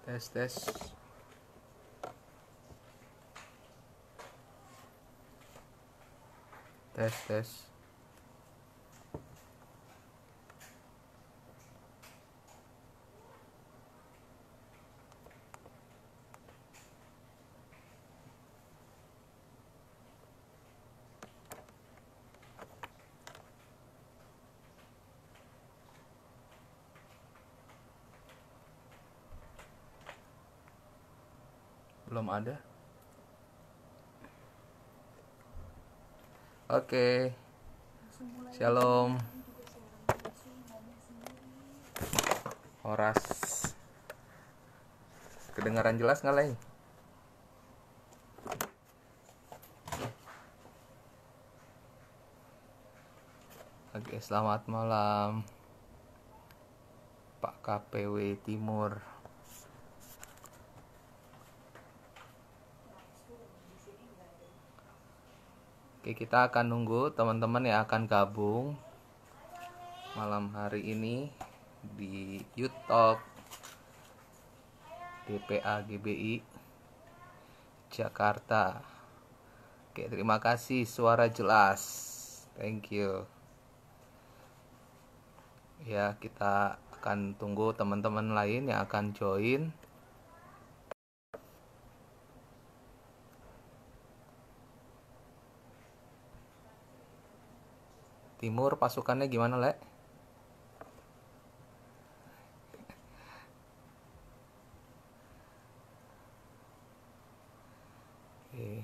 Tes tes. Tes tes. Belum ada. Oke. Shalom. Horas. Kedengaran jelas nggak, Leng? Oke, selamat malam Pak KPW Timur. Oke, kita akan nunggu teman-teman yang akan gabung malam hari ini di YouTube DPA GBI Jakarta. Oke, terima kasih, suara jelas. Thank you. Ya, kita akan tunggu teman-teman lain yang akan join. Timur pasukannya gimana, Le? Oke.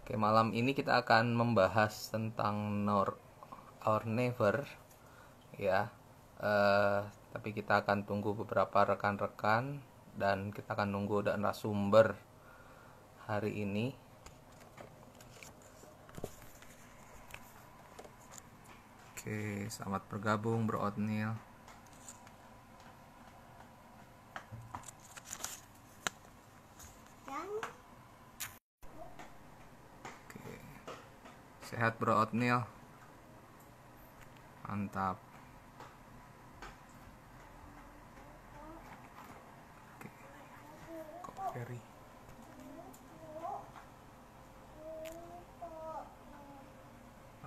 Oke, malam ini kita akan membahas tentang Our Never, ya. Tapi kita akan tunggu beberapa rekan-rekan dan kita akan nunggu narasumber hari ini. Oke, selamat bergabung Bro Otnil. Oke. Sehat Bro Otnil. Mantap. Oke. Kok Ferry?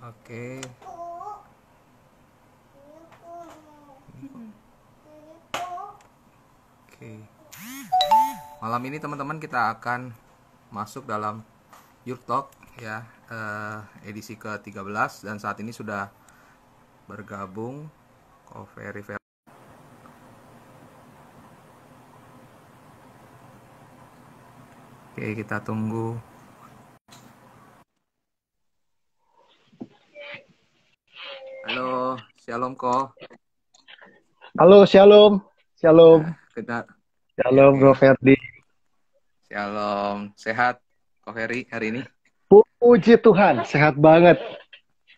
Oke. Oke. Malam ini teman-teman kita akan masuk dalam Yurtalk ya, edisi ke-13 dan saat ini sudah bergabung Ferry. Oke, kita tunggu. Halo, Shalom Ko. Halo, Shalom. Shalom. Nah, Shalom, oke. Bro Ferdi. Shalom. Sehat Ko Ferry hari ini? Puji Tuhan, sehat banget.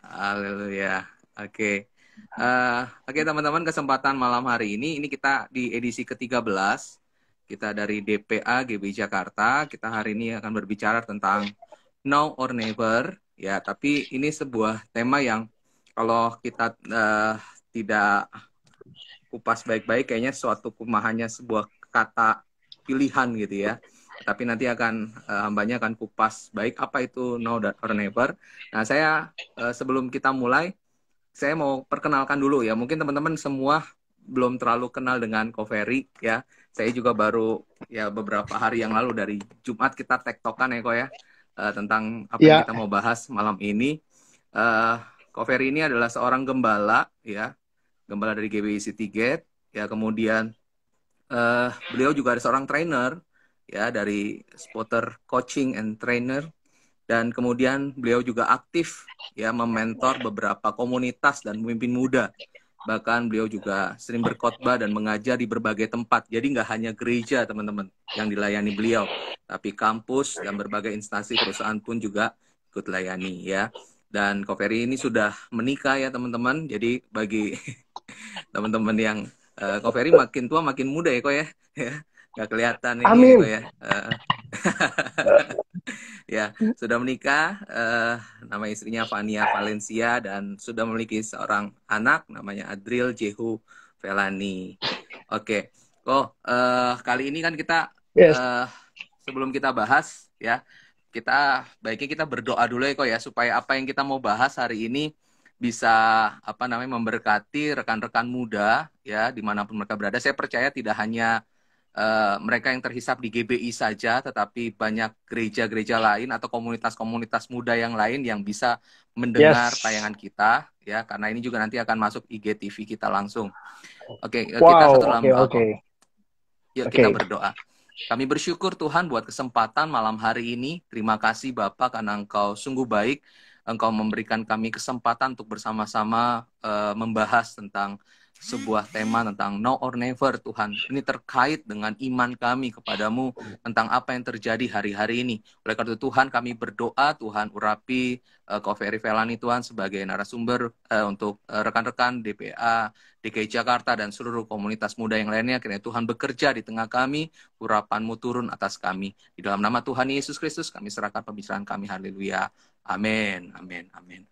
Haleluya. Oke. Oke teman-teman, kesempatan malam hari ini kita di edisi ke-13. Kita dari DPA GBI Jakarta. Kita hari ini akan berbicara tentang Now or Never. Ya, tapi ini sebuah tema yang kalau kita tidak kupas baik-baik, kayaknya suatu hanya sebuah kata pilihan gitu ya. Tapi nanti hambanya akan kupas baik apa itu Now or Never. Nah, saya sebelum kita mulai, saya mau perkenalkan dulu ya. Mungkin teman-teman semua belum terlalu kenal dengan Ko Ferry ya. Saya juga baru ya beberapa hari yang lalu dari Jumat kita tektokan ya Ko ya, tentang apa yang kita mau bahas malam ini. Ko Ferry ini adalah seorang gembala ya, gembala dari GBI Citygate ya. Kemudian beliau juga ada seorang trainer ya dari Spotter Coaching and Trainer. Dan kemudian beliau juga aktif ya mementor beberapa komunitas dan pemimpin muda. Bahkan beliau juga sering berkhotbah dan mengajar di berbagai tempat. Jadi nggak hanya gereja teman-teman yang dilayani beliau, tapi kampus dan berbagai instansi perusahaan pun juga ikut layani ya. Dan Ko Ferry ini sudah menikah ya teman-teman. Jadi bagi teman-teman yang Ko Ferry makin tua makin muda ya Ko ya. Nggak kelihatan ini Amin. Ko ya. Ya, sudah menikah, nama istrinya Fania Valencia dan sudah memiliki seorang anak namanya Adril Jehu Velani. Oke, kali ini kan kita Yes. eh, sebelum kita bahas ya, kita baiknya kita berdoa dulu ya kok ya supaya apa yang kita mau bahas hari ini bisa apa namanya memberkati rekan-rekan muda ya dimanapun mereka berada. Saya percaya tidak hanya mereka yang terhisap di GBI saja, tetapi banyak gereja-gereja lain atau komunitas-komunitas muda yang lain yang bisa mendengar Yes. tayangan kita, ya, karena ini juga nanti akan masuk IGTV kita langsung. Oke, kita satu Wow, dalam oke, doa oke. kok. Yuk kita Oke. berdoa. Kami bersyukur Tuhan buat kesempatan malam hari ini. Terima kasih Bapak karena Engkau sungguh baik. Engkau memberikan kami kesempatan untuk bersama-sama membahas tentang sebuah tema tentang now or never Tuhan. Ini terkait dengan iman kami kepadamu tentang apa yang terjadi hari-hari ini. Oleh karena itu Tuhan kami berdoa, Tuhan urapi Ko Ferry Velani Tuhan sebagai narasumber untuk rekan-rekan DPA, DKI Jakarta dan seluruh komunitas muda yang lainnya. Kiranya Tuhan bekerja di tengah kami, urapan-Mu turun atas kami. Di dalam nama Tuhan Yesus Kristus kami serahkan pembicaraan kami. Haleluya. Amin. Amin. Amin.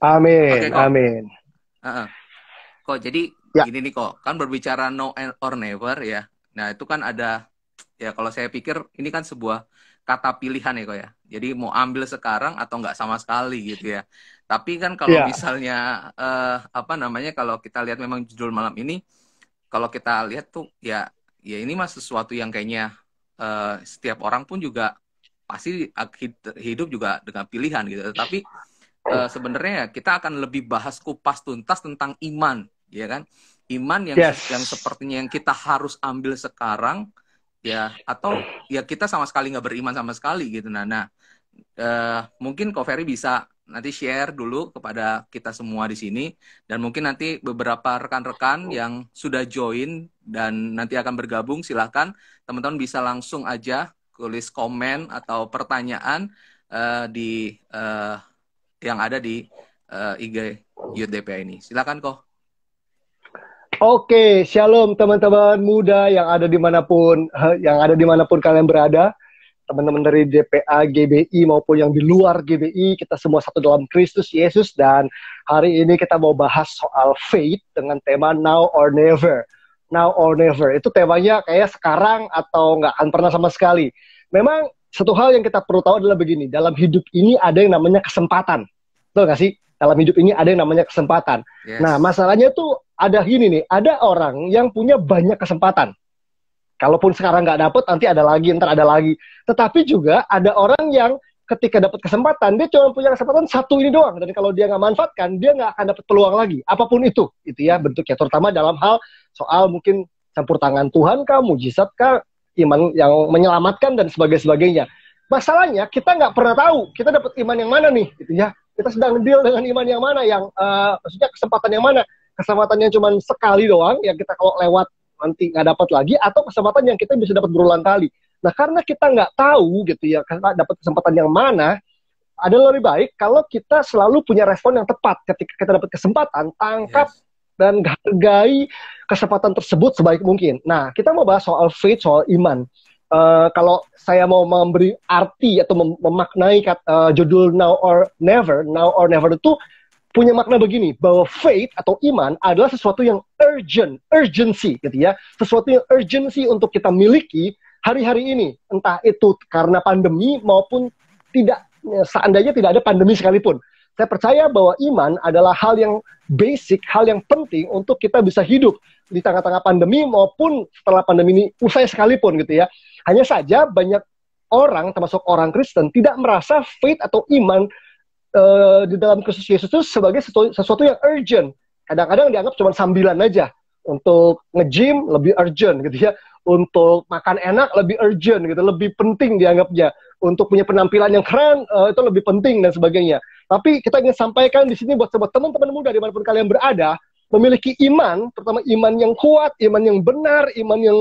Amin. Oke Amin, kok. amin. Kok jadi Ya, gini nih kok. Kan berbicara no or never ya. Nah itu kan ada, ya kalau saya pikir ini kan sebuah kata pilihan ya kok ya. Jadi mau ambil sekarang atau nggak sama sekali gitu ya. Tapi kan kalau ya. misalnya apa namanya kalau kita lihat memang judul malam ini, kalau kita lihat tuh ya ini mah sesuatu yang kayaknya setiap orang pun juga pasti hidup juga dengan pilihan gitu. Tapi sebenarnya kita akan lebih bahas kupas tuntas tentang iman, ya kan? Iman yang Yes. sepertinya yang kita harus ambil sekarang, ya atau ya kita sama sekali nggak beriman sama sekali gitu. Nah, mungkin Ko Ferry bisa nanti share dulu kepada kita semua di sini dan mungkin nanti beberapa rekan-rekan yang sudah join dan nanti akan bergabung silahkan teman-teman bisa langsung aja tulis komen atau pertanyaan di yang ada di IG Youth DPA ini. Silakan kok. Oke, shalom teman-teman muda yang ada dimanapun kalian berada. Teman-teman dari DPA, GBI maupun yang di luar GBI, kita semua satu dalam Kristus Yesus. Dan hari ini kita mau bahas soal faith dengan tema now or never. Now or never, itu temanya kayak sekarang atau nggak akan pernah sama sekali. Memang satu hal yang kita perlu tahu adalah begini, dalam hidup ini ada yang namanya kesempatan. Betul nggak sih? Dalam hidup ini ada yang namanya kesempatan. Yes. Nah, masalahnya tuh ada gini nih, ada orang yang punya banyak kesempatan. Kalaupun sekarang nggak dapet, nanti ada lagi, ntar ada lagi. Tetapi juga ada orang yang ketika dapat kesempatan, dia cuma punya kesempatan satu ini doang. Dan kalau dia nggak manfaatkan, dia nggak akan dapat peluang lagi. Apapun itu ya bentuknya. Terutama dalam hal soal mungkin campur tangan Tuhan kah, mujizat kah, iman yang menyelamatkan dan sebagainya. Masalahnya kita nggak pernah tahu kita dapat iman yang mana nih, gitu ya. Kita sedang deal dengan iman yang mana, yang maksudnya kesempatan yang mana. Kesempatan yang cuma sekali doang, yang kita kalau lewat nanti nggak dapat lagi, atau kesempatan yang kita bisa dapat berulang kali. Nah, karena kita nggak tahu gitu ya, karena dapat kesempatan yang mana, adalah lebih baik kalau kita selalu punya respon yang tepat ketika kita dapat kesempatan, tangkap dan hargai kesempatan tersebut sebaik mungkin. Nah, kita mau bahas soal faith, soal iman. Kalau saya mau memberi arti atau memaknai judul now or never itu punya makna begini, bahwa faith atau iman adalah sesuatu yang urgency gitu ya, sesuatu yang urgency untuk kita miliki hari-hari ini, entah itu karena pandemi maupun tidak, seandainya tidak ada pandemi sekalipun. Saya percaya bahwa iman adalah hal yang basic, hal yang penting untuk kita bisa hidup di tengah-tengah pandemi maupun setelah pandemi ini usai sekalipun gitu ya. Hanya saja banyak orang, termasuk orang Kristen, tidak merasa faith atau iman di dalam Kristus Yesus itu sebagai sesuatu yang urgent. Kadang-kadang dianggap cuma sambilan aja. Untuk nge-gym lebih urgent gitu ya. Untuk makan enak lebih urgent gitu, lebih penting dianggapnya. Untuk punya penampilan yang keren itu lebih penting dan sebagainya. Tapi kita ingin sampaikan di sini buat teman-teman muda dimanapun kalian berada, memiliki iman, terutama iman yang kuat, iman yang benar, iman yang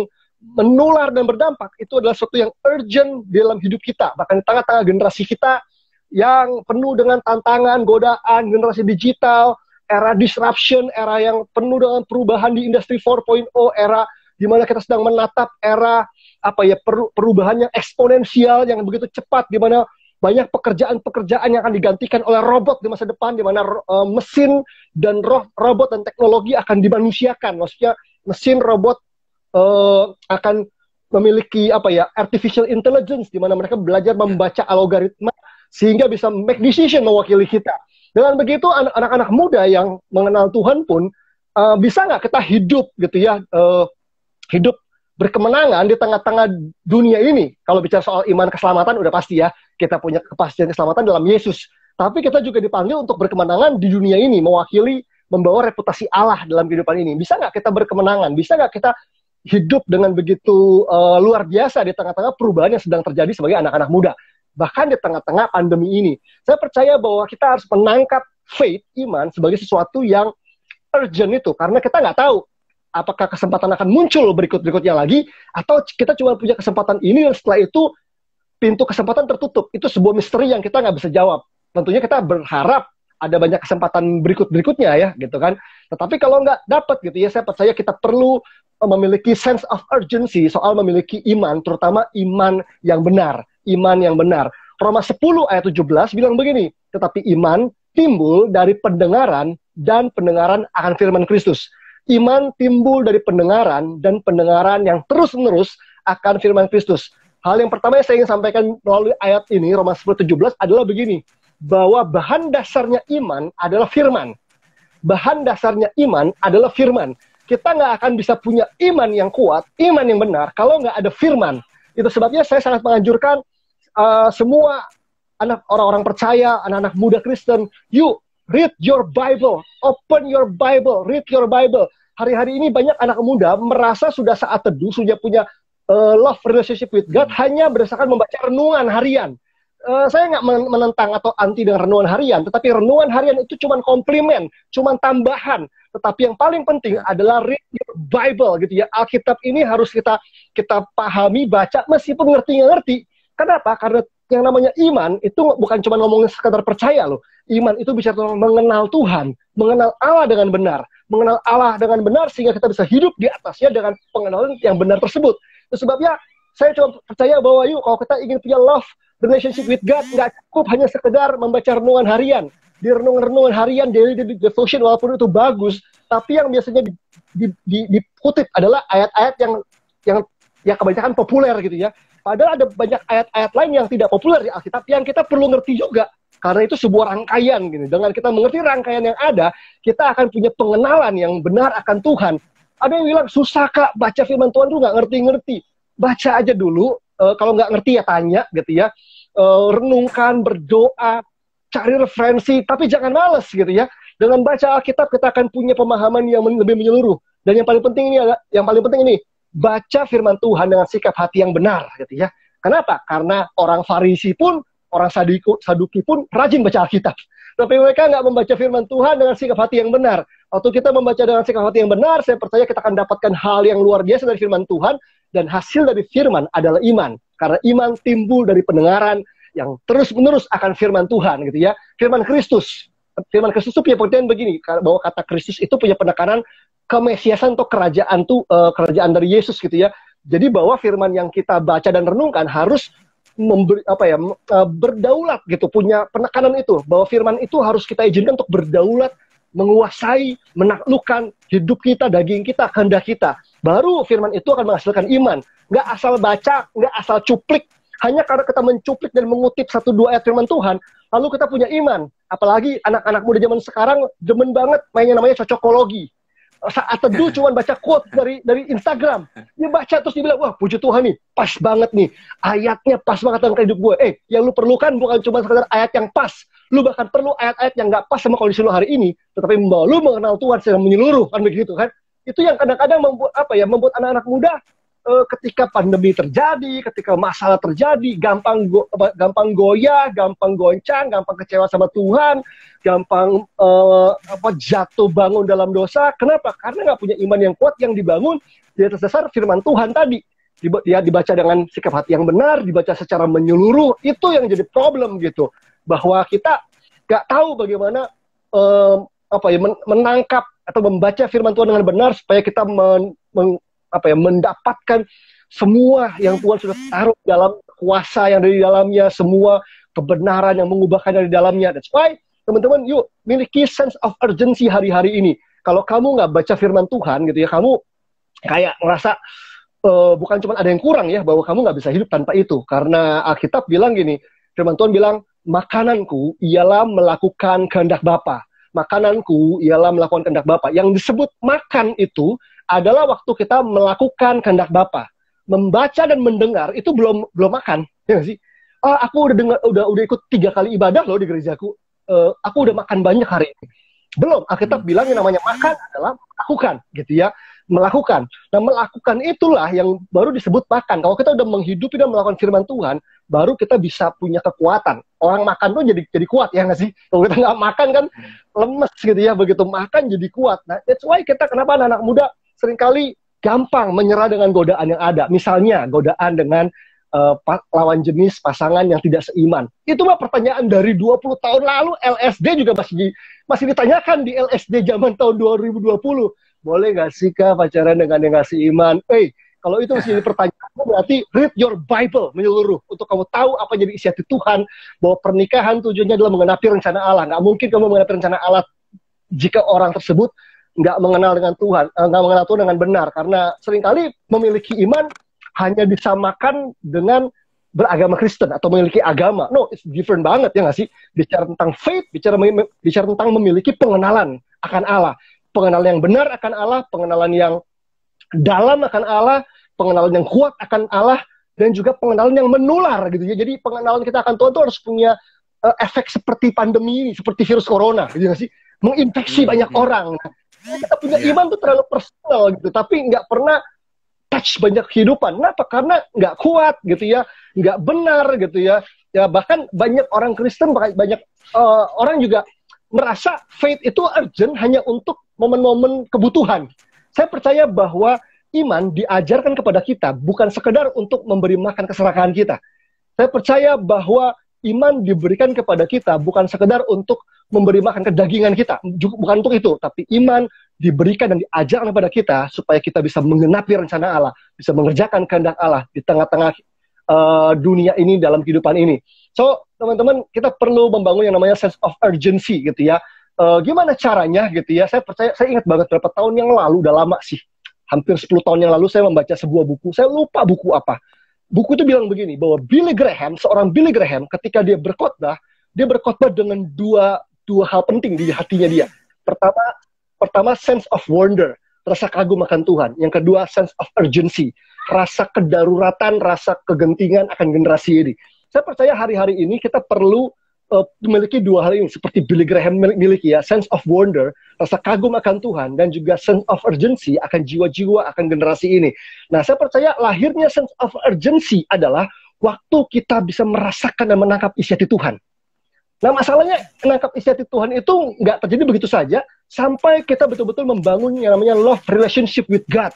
menular dan berdampak, itu adalah sesuatu yang urgent di dalam hidup kita. Bahkan di tengah-tengah generasi kita yang penuh dengan tantangan, godaan, generasi digital, era disruption, era yang penuh dengan perubahan di industri 4.0, era di mana kita sedang menatap era perubahan yang eksponensial yang begitu cepat, di mana banyak pekerjaan-pekerjaan yang akan digantikan oleh robot di masa depan, di mana mesin dan robot dan teknologi akan dimanusiakan. Maksudnya mesin robot akan memiliki artificial intelligence, di mana mereka belajar membaca algoritma sehingga bisa make decision mewakili kita. Dengan begitu anak-anak muda yang mengenal Tuhan pun bisa nggak kita hidup gitu ya, hidup berkemenangan di tengah-tengah dunia ini. Kalau bicara soal iman keselamatan udah pasti ya, kita punya kepastian keselamatan dalam Yesus. Tapi kita juga dipanggil untuk berkemenangan di dunia ini, mewakili, membawa reputasi Allah dalam kehidupan ini. Bisa nggak kita berkemenangan? Bisa nggak kita hidup dengan begitu luar biasa di tengah-tengah perubahan yang sedang terjadi sebagai anak-anak muda? Bahkan di tengah-tengah pandemi ini. Saya percaya bahwa kita harus menangkap faith, iman, sebagai sesuatu yang urgent itu. Karena kita nggak tahu apakah kesempatan akan muncul berikut-berikutnya lagi, atau kita cuma punya kesempatan ini dan setelah itu pintu kesempatan tertutup. Itu sebuah misteri yang kita nggak bisa jawab. Tentunya kita berharap ada banyak kesempatan berikut-berikutnya ya, gitu kan. Tetapi kalau nggak dapat gitu ya, saya percaya kita perlu memiliki sense of urgency soal memiliki iman, terutama iman yang benar. Iman yang benar. Roma 10 ayat 17 bilang begini, tetapi iman timbul dari pendengaran dan pendengaran akan firman Kristus. Iman timbul dari pendengaran dan pendengaran yang terus-menerus akan firman Kristus. Hal yang pertama yang saya ingin sampaikan melalui ayat ini, Roma 10:17, adalah begini, bahwa bahan dasarnya iman adalah firman. Bahan dasarnya iman adalah firman. Kita nggak akan bisa punya iman yang kuat, iman yang benar, kalau nggak ada firman. Itu sebabnya saya sangat menganjurkan semua orang-orang percaya, anak-anak muda Kristen, yuk, read your Bible, open your Bible, read your Bible. Hari-hari ini banyak anak muda merasa sudah saat teduh, sudah punya love relationship with God hanya berdasarkan membaca renungan harian. Saya nggak menentang atau anti dengan renungan harian, tetapi renungan harian itu cuma komplimen, cuma tambahan. Tetapi yang paling penting adalah read your Bible gitu ya. Alkitab ini harus kita pahami, baca, meskipun ngerti. Kenapa? Karena yang namanya iman itu bukan cuma ngomongin sekadar percaya loh. Iman itu bicara tentang mengenal Tuhan, mengenal Allah dengan benar. Mengenal Allah dengan benar sehingga kita bisa hidup di atasnya dengan pengenalan yang benar tersebut. Itu sebabnya saya cuma percaya bahwa yuk, kalau kita ingin punya love relationship with God, nggak cukup hanya sekedar membaca renungan harian. Di renungan harian, daily devotion, walaupun itu bagus, tapi yang biasanya dikutip adalah ayat-ayat yang kebanyakan populer gitu ya. Padahal ada banyak ayat-ayat lain yang tidak populer di Alkitab yang kita perlu ngerti juga. Karena itu sebuah rangkaian gitu. Dengan kita mengerti rangkaian yang ada, kita akan punya pengenalan yang benar akan Tuhan. Ada yang bilang, susah Kak, baca firman Tuhan tuh nggak ngerti-ngerti. Baca aja dulu, kalau nggak ngerti ya tanya gitu ya. Renungkan, berdoa, cari referensi, tapi jangan males gitu ya. Dengan baca Alkitab kita akan punya pemahaman yang lebih menyeluruh. Dan yang paling penting ini, baca firman Tuhan dengan sikap hati yang benar gitu ya. Kenapa? Karena orang Farisi pun, orang Saduki pun rajin baca Alkitab. Tapi mereka nggak membaca firman Tuhan dengan sikap hati yang benar. Waktu kita membaca dengan sikap hati yang benar, saya percaya kita akan dapatkan hal yang luar biasa dari firman Tuhan. Dan hasil dari firman adalah iman. Karena iman timbul dari pendengaran yang terus-menerus akan firman Tuhan gitu ya. Firman Kristus. Firman Kristus itu punya pengertian begini, bahwa kata Kristus itu punya penekanan kemesiasan atau kerajaan dari Yesus gitu ya. Jadi bahwa firman yang kita baca dan renungkan harus berdaulat gitu, punya penekanan itu, bahwa firman itu harus kita izinkan untuk berdaulat, menguasai, menaklukkan hidup kita, daging kita, kehendak kita. Baru firman itu akan menghasilkan iman. Nggak asal baca, nggak asal cuplik, hanya karena kita mencuplik dan mengutip 1-2 ayat firman Tuhan, lalu kita punya iman. Apalagi anak-anak muda zaman sekarang demen banget mainnya namanya cocokologi. Saat teduh cuma baca quote dari Instagram. Dia baca terus dia bilang, wah puji Tuhan nih, pas banget nih. Ayatnya pas banget dengan hidup gue. Yang lu perlukan bukan cuma sekedar ayat yang pas. Lu bahkan perlu ayat-ayat yang gak pas sama kondisi lu hari ini. Tetapi membawa lu mengenal Tuhan secara menyeluruh. Kan begitu kan. Itu yang kadang-kadang membuat anak-anak muda ketika pandemi terjadi, ketika masalah terjadi, gampang goyah, gampang goncang, gampang kecewa sama Tuhan, gampang jatuh bangun dalam dosa. Kenapa? Karena nggak punya iman yang kuat yang dibangun di atas dasar firman Tuhan tadi. Dia dibaca dengan sikap hati yang benar, dibaca secara menyeluruh. Itu yang jadi problem gitu. Bahwa kita nggak tahu bagaimana menangkap atau membaca firman Tuhan dengan benar supaya kita mendapatkan semua yang Tuhan sudah taruh dalam kuasa yang ada di dalamnya, semua kebenaran yang mengubahkan dari dalamnya. That's why teman-teman, yuk miliki sense of urgency hari-hari ini. Kalau kamu nggak baca firman Tuhan gitu ya, kamu kayak ngerasa bukan cuma ada yang kurang ya, bahwa kamu nggak bisa hidup tanpa itu. Karena Alkitab bilang gini, firman Tuhan bilang, makananku ialah melakukan kehendak Bapa. Makananku ialah melakukan kehendak Bapa. Yang disebut makan itu adalah waktu kita melakukan kehendak Bapa. Membaca dan mendengar itu belum makan, ya nggak sih? Aku udah ikut 3 kali ibadah loh di gerejaku. Aku udah makan banyak hari ini. Belum. Alkitab bilang yang namanya makan adalah melakukan, gitu ya. Melakukan. Nah, melakukan itulah yang baru disebut makan. Kalau kita udah menghidupi dan melakukan firman Tuhan, baru kita bisa punya kekuatan. Orang makan tuh jadi kuat, ya nggak sih? Kalau kita nggak makan kan lemes gitu ya. Begitu makan jadi kuat. Nah, that's why kenapa anak-anak muda seringkali gampang menyerah dengan godaan yang ada. Misalnya, godaan dengan lawan jenis pasangan yang tidak seiman. Itu mah pertanyaan dari 20 tahun lalu, LSD juga masih ditanyakan di LSD zaman tahun 2020. Boleh nggak sih Kak pacaran dengan yang nggak seiman? Kalau itu masih pertanyaan, berarti read your Bible menyeluruh untuk kamu tahu apa jadi isi hati Tuhan, bahwa pernikahan tujuannya adalah menggenapi rencana Allah. Nggak mungkin kamu menggenapi rencana Allah jika orang tersebut nggak mengenal dengan Tuhan, nggak mengenal Tuhan dengan benar. Karena seringkali memiliki iman hanya disamakan dengan beragama Kristen atau memiliki agama. No, it's different banget, ya nggak sih? Bicara tentang faith, bicara tentang memiliki pengenalan akan Allah. Pengenalan yang benar akan Allah, pengenalan yang dalam akan Allah, pengenalan yang kuat akan Allah, dan juga pengenalan yang menular gitu ya. Jadi pengenalan kita akan Tuhan itu harus punya efek seperti pandemi ini, seperti virus corona, gitu nggak sih? Menginfeksi banyak orang. Nah, kita punya iman tuh terlalu personal gitu, tapi nggak pernah touch banyak kehidupan. Kenapa? Karena nggak kuat gitu ya, nggak benar gitu ya. Ya bahkan banyak orang Kristen, banyak orang juga merasa faith itu urgent hanya untuk momen-momen kebutuhan. Saya percaya bahwa iman diajarkan kepada kita bukan sekedar untuk memberi makan keserakahan kita. Saya percaya bahwa iman diberikan kepada kita bukan sekedar untuk memberi makan kedagingan kita, bukan untuk itu, tapi iman diberikan dan diajarkan kepada kita supaya kita bisa menggenapi rencana Allah, bisa mengerjakan kehendak Allah di tengah-tengah dunia ini, dalam kehidupan ini. So, teman-teman, kita perlu membangun yang namanya sense of urgency gitu ya. Gimana caranya gitu ya? Saya percaya, saya ingat banget beberapa tahun yang lalu, udah lama sih, hampir 10 tahun yang lalu saya membaca sebuah buku. Saya lupa buku apa. Buku itu bilang begini, bahwa seorang Billy Graham, ketika dia berkhotbah dengan dua hal penting di hatinya dia. Pertama sense of wonder, rasa kagum akan Tuhan. Yang kedua sense of urgency, rasa kedaruratan, rasa kegentingan akan generasi ini. Saya percaya hari-hari ini kita perlu memiliki dua hal ini, seperti Billy Graham miliki ya, sense of wonder, rasa kagum akan Tuhan, dan juga sense of urgency akan jiwa-jiwa, akan generasi ini. Nah, saya percaya lahirnya sense of urgency adalah waktu kita bisa merasakan dan menangkap isi hati Tuhan. Nah, masalahnya menangkap isi hati Tuhan itu nggak terjadi begitu saja sampai kita betul-betul membangun yang namanya love relationship with God.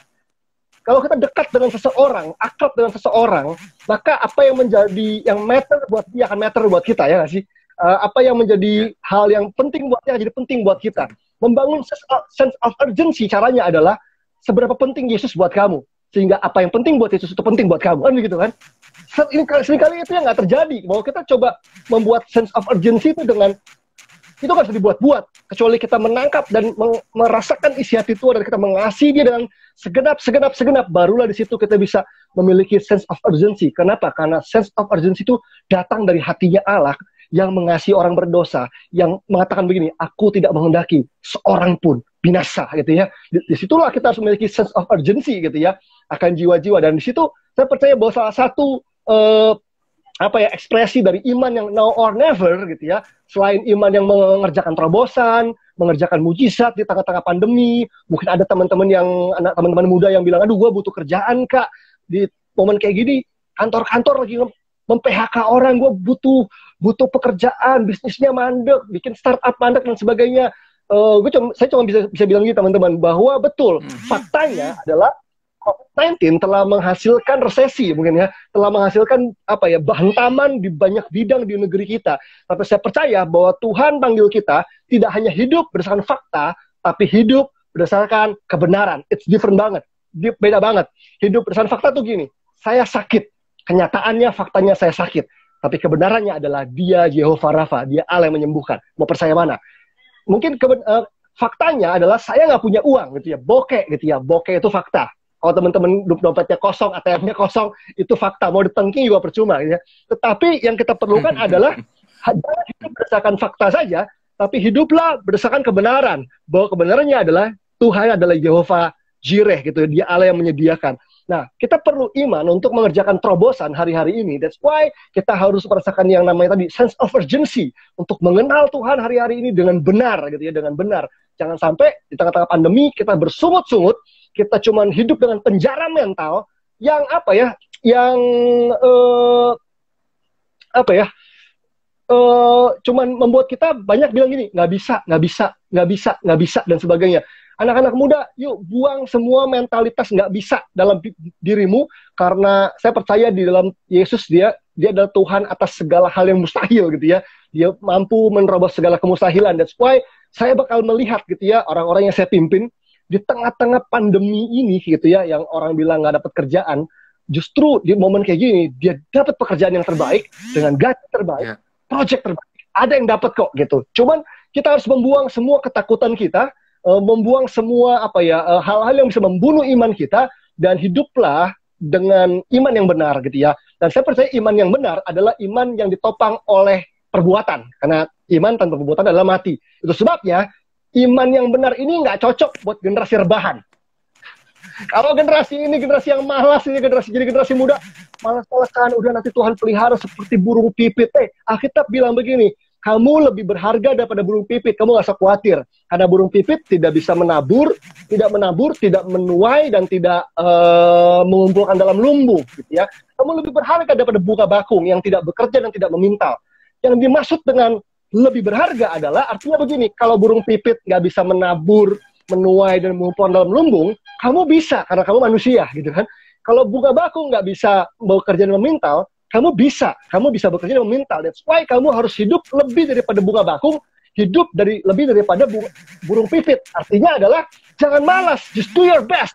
Kalau kita dekat dengan seseorang, akrab dengan seseorang, maka apa yang menjadi yang matter buat dia akan matter buat kita, ya nggak sih? Apa yang menjadi hal yang penting buat dia jadi penting buat kita. Membangun sense of urgency caranya adalah seberapa penting Yesus buat kamu, sehingga apa yang penting buat Yesus itu penting buat kamu, kan begitu kan? Seringkali itu yang nggak terjadi, bahwa kita coba membuat sense of urgency itu dengan itu nggak bisa dibuat-buat, kecuali kita menangkap dan merasakan isi hati Tuhan, dan kita mengasihi dia dengan segenap, barulah di situ kita bisa memiliki sense of urgency. Kenapa? Karena sense of urgency itu datang dari hatinya Allah yang mengasihi orang berdosa, yang mengatakan begini, aku tidak menghendaki seorang pun binasa, gitu ya. Disitulah kita harus memiliki sense of urgency, gitu ya, akan jiwa-jiwa. Dan di situ saya percaya bahwa salah satu ekspresi dari iman yang now or never, gitu ya, selain iman yang mengerjakan terobosan, mengerjakan mujizat di tengah-tengah pandemi. Mungkin ada teman-teman muda yang bilang, aduh gue butuh kerjaan Kak, di momen kayak gini kantor-kantor lagi mem-PHK orang, gue butuh pekerjaan, bisnisnya mandek, bikin startup mandek dan sebagainya. Saya cuma bisa bilang gitu teman-teman, bahwa betul faktanya adalah COVID-19 telah menghasilkan resesi, mungkin ya, telah menghasilkan hantaman di banyak bidang di negeri kita. Tapi saya percaya bahwa Tuhan panggil kita tidak hanya hidup berdasarkan fakta, tapi hidup berdasarkan kebenaran. It's different banget. beda banget. Hidup berdasarkan fakta tuh gini, saya sakit, kenyataannya, faktanya saya sakit, tapi kebenarannya adalah dia Jehovah Rafa, dia Allah yang menyembuhkan. Mau percaya mana? Mungkin faktanya adalah saya nggak punya uang gitu ya, bokeh gitu ya, bokeh itu fakta. Kalau teman-teman dompetnya kosong, ATM-nya kosong, itu fakta. Mau ditengking juga percuma gitu ya. Tetapi yang kita perlukan adalah jangan hidup berdasarkan fakta saja, tapi hiduplah berdasarkan kebenaran. Bahwa kebenarannya adalah Tuhan adalah Jehovah Jireh gitu, dia Allah yang menyediakan. Nah, kita perlu iman untuk mengerjakan terobosan hari-hari ini. That's why kita harus merasakan yang namanya tadi sense of urgency untuk mengenal Tuhan hari-hari ini dengan benar gitu ya, dengan benar. Jangan sampai di tengah-tengah pandemi kita bersungut-sungut, kita cuman hidup dengan penjara mental yang apa ya, yang cuman membuat kita banyak bilang gini, nggak bisa, nggak bisa, nggak bisa, nggak bisa, dan sebagainya. Anak-anak muda, yuk buang semua mentalitas nggak bisa dalam dirimu, karena saya percaya di dalam Yesus dia adalah Tuhan atas segala hal yang mustahil gitu ya. Dia mampu menerobos segala kemustahilan. That's why saya bakal melihat gitu ya, orang-orang yang saya pimpin di tengah-tengah pandemi ini gitu ya, yang orang bilang nggak dapat kerjaan, justru di momen kayak gini dia dapat pekerjaan yang terbaik dengan gaji terbaik, project terbaik. Ada yang dapat kok gitu. Cuman kita harus membuang semua ketakutan kita, membuang semua hal-hal yang bisa membunuh iman kita, dan hiduplah dengan iman yang benar gitu ya. Dan saya percaya iman yang benar adalah iman yang ditopang oleh perbuatan, karena iman tanpa perbuatan adalah mati. Itu sebabnya iman yang benar ini nggak cocok buat generasi rebahan. Kalau generasi ini generasi yang malas, ini generasi muda malas-malasan, udah nanti Tuhan pelihara seperti burung pipit. Alkitab bilang begini, kamu lebih berharga daripada burung pipit. Kamu gak usah khawatir, karena burung pipit tidak bisa menabur, tidak menuai, dan tidak mengumpulkan dalam lumbung gitu ya. Kamu lebih berharga daripada bunga bakung yang tidak bekerja dan tidak memintal. Yang dimaksud dengan lebih berharga adalah artinya begini, kalau burung pipit nggak bisa menabur, menuai, dan mengumpulkan dalam lumbung, kamu bisa, karena kamu manusia gitu kan. Kalau bunga bakung nggak bisa bekerja dan memintal, kamu bisa bekerja dan memintal. That's why kamu harus hidup lebih daripada bunga bakung, hidup lebih daripada burung pipit. Artinya adalah jangan malas, just do your best.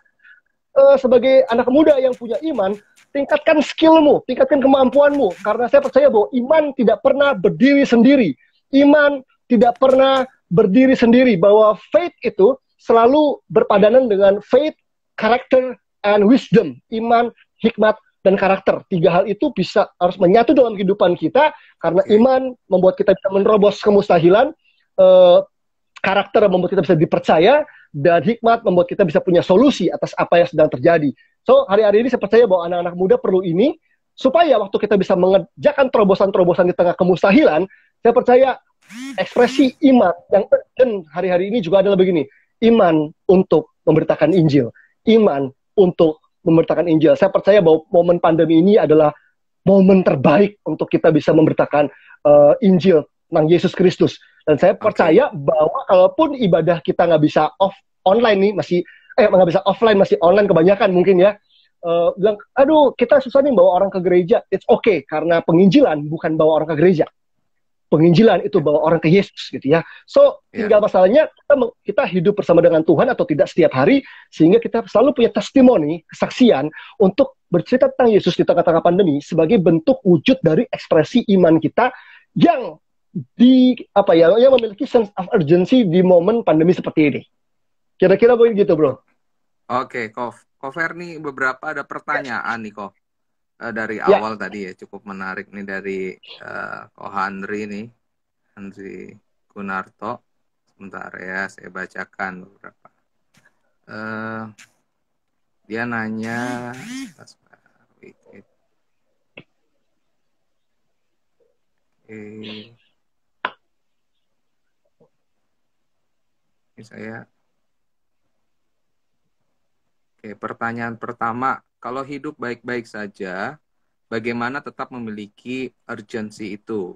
Sebagai anak muda yang punya iman, tingkatkan skillmu, tingkatkan kemampuanmu, karena saya percaya bahwa iman tidak pernah berdiri sendiri. Iman tidak pernah berdiri sendiri, bahwa faith itu selalu berpadanan dengan faith, character, and wisdom. Iman, hikmat, dan karakter. 3 hal itu harus menyatu dalam kehidupan kita, karena iman membuat kita bisa menerobos kemustahilan, karakter membuat kita bisa dipercaya, dan hikmat membuat kita bisa punya solusi atas apa yang sedang terjadi. So, hari-hari ini saya percaya bahwa anak-anak muda perlu ini, supaya waktu kita bisa mengerjakan terobosan-terobosan di tengah kemustahilan, saya percaya ekspresi iman yang urgent hari-hari ini juga adalah begini, iman untuk memberitakan Injil, iman untuk memberitakan Injil. Saya percaya bahwa momen pandemi ini adalah momen terbaik untuk kita bisa memberitakan Injil tentang Yesus Kristus. Dan saya percaya bahwa kalaupun ibadah kita nggak bisa online nih, nggak bisa offline, masih online kebanyakan mungkin ya, bilang, aduh kita susah nih bawa orang ke gereja. It's okay, karena penginjilan bukan bawa orang ke gereja. Penginjilan itu bawa orang ke Yesus gitu ya. So, tinggal masalahnya kita hidup bersama dengan Tuhan atau tidak setiap hari, sehingga kita selalu punya testimoni, kesaksian untuk bercerita tentang Yesus di tengah-tengah pandemi sebagai bentuk wujud dari ekspresi iman kita yang yang memiliki sense of urgency di momen pandemi seperti ini. Kira-kira begitu, bro. Oke, Kofer nih beberapa ada pertanyaan nih, Ko. Dari awal tadi ya, cukup menarik nih dari Ko Henry Gunarto. Sebentar ya, saya bacakan beberapa. Dia nanya, pertanyaan pertama, kalau hidup baik-baik saja, bagaimana tetap memiliki urgensi itu?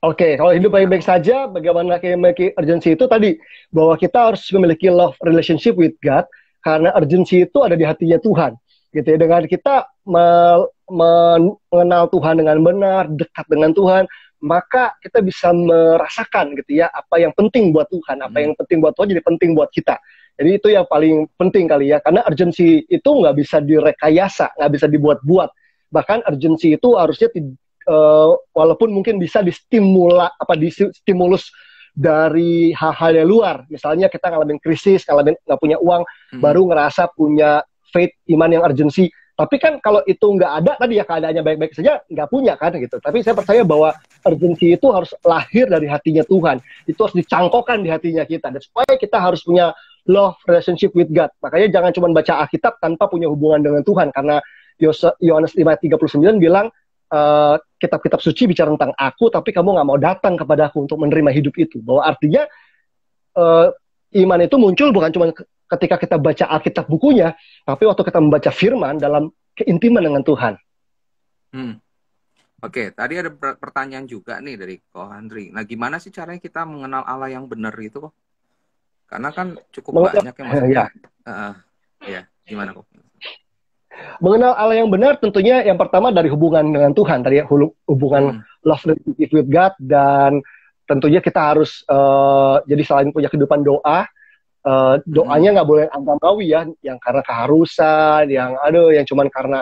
Oke, kalau hidup baik-baik saja, bagaimana memiliki urgensi itu tadi, bahwa kita harus memiliki love relationship with God, karena urgensi itu ada di hatinya Tuhan. Gitu ya, dengan kita mengenal Tuhan dengan benar, dekat dengan Tuhan, maka kita bisa merasakan gitu ya, apa yang penting buat Tuhan, apa yang penting buat Tuhan jadi penting buat kita. Jadi itu yang paling penting kali ya, karena urgency itu nggak bisa direkayasa, nggak bisa dibuat-buat. Bahkan urgency itu harusnya walaupun mungkin bisa distimulus dari hal-hal yang luar. Misalnya kita ngalamin krisis, nggak punya uang, baru ngerasa punya faith, iman yang urgency. Tapi kan kalau itu nggak ada tadi ya, keadaannya baik-baik saja, nggak punya kan gitu. Tapi saya percaya bahwa urgency itu harus lahir dari hatinya Tuhan. Itu harus dicangkokkan di hatinya kita. Dan supaya kita harus punya love relationship with God. Makanya jangan cuma baca Alkitab tanpa punya hubungan dengan Tuhan. Karena Yohanes 5:39 bilang, kitab-kitab suci bicara tentang aku, tapi kamu nggak mau datang kepada aku untuk menerima hidup itu. Bahwa artinya iman itu muncul bukan cuma ketika kita baca Alkitab bukunya, tapi waktu kita membaca firman dalam keintiman dengan Tuhan. Oke, tadi ada pertanyaan juga nih dari Ko Handri. Nah, gimana sih caranya kita mengenal Allah yang benar itu, kok? Karena kan cukup banyak yang maksudnya. Ya, gimana kok? Mengenal Allah yang benar tentunya yang pertama dari hubungan dengan Tuhan, tadi ya, hubungan love relationship with God, dan tentunya kita harus jadi selain punya kehidupan doa, doanya nggak boleh agamawi ya, yang karena keharusan, yang cuman karena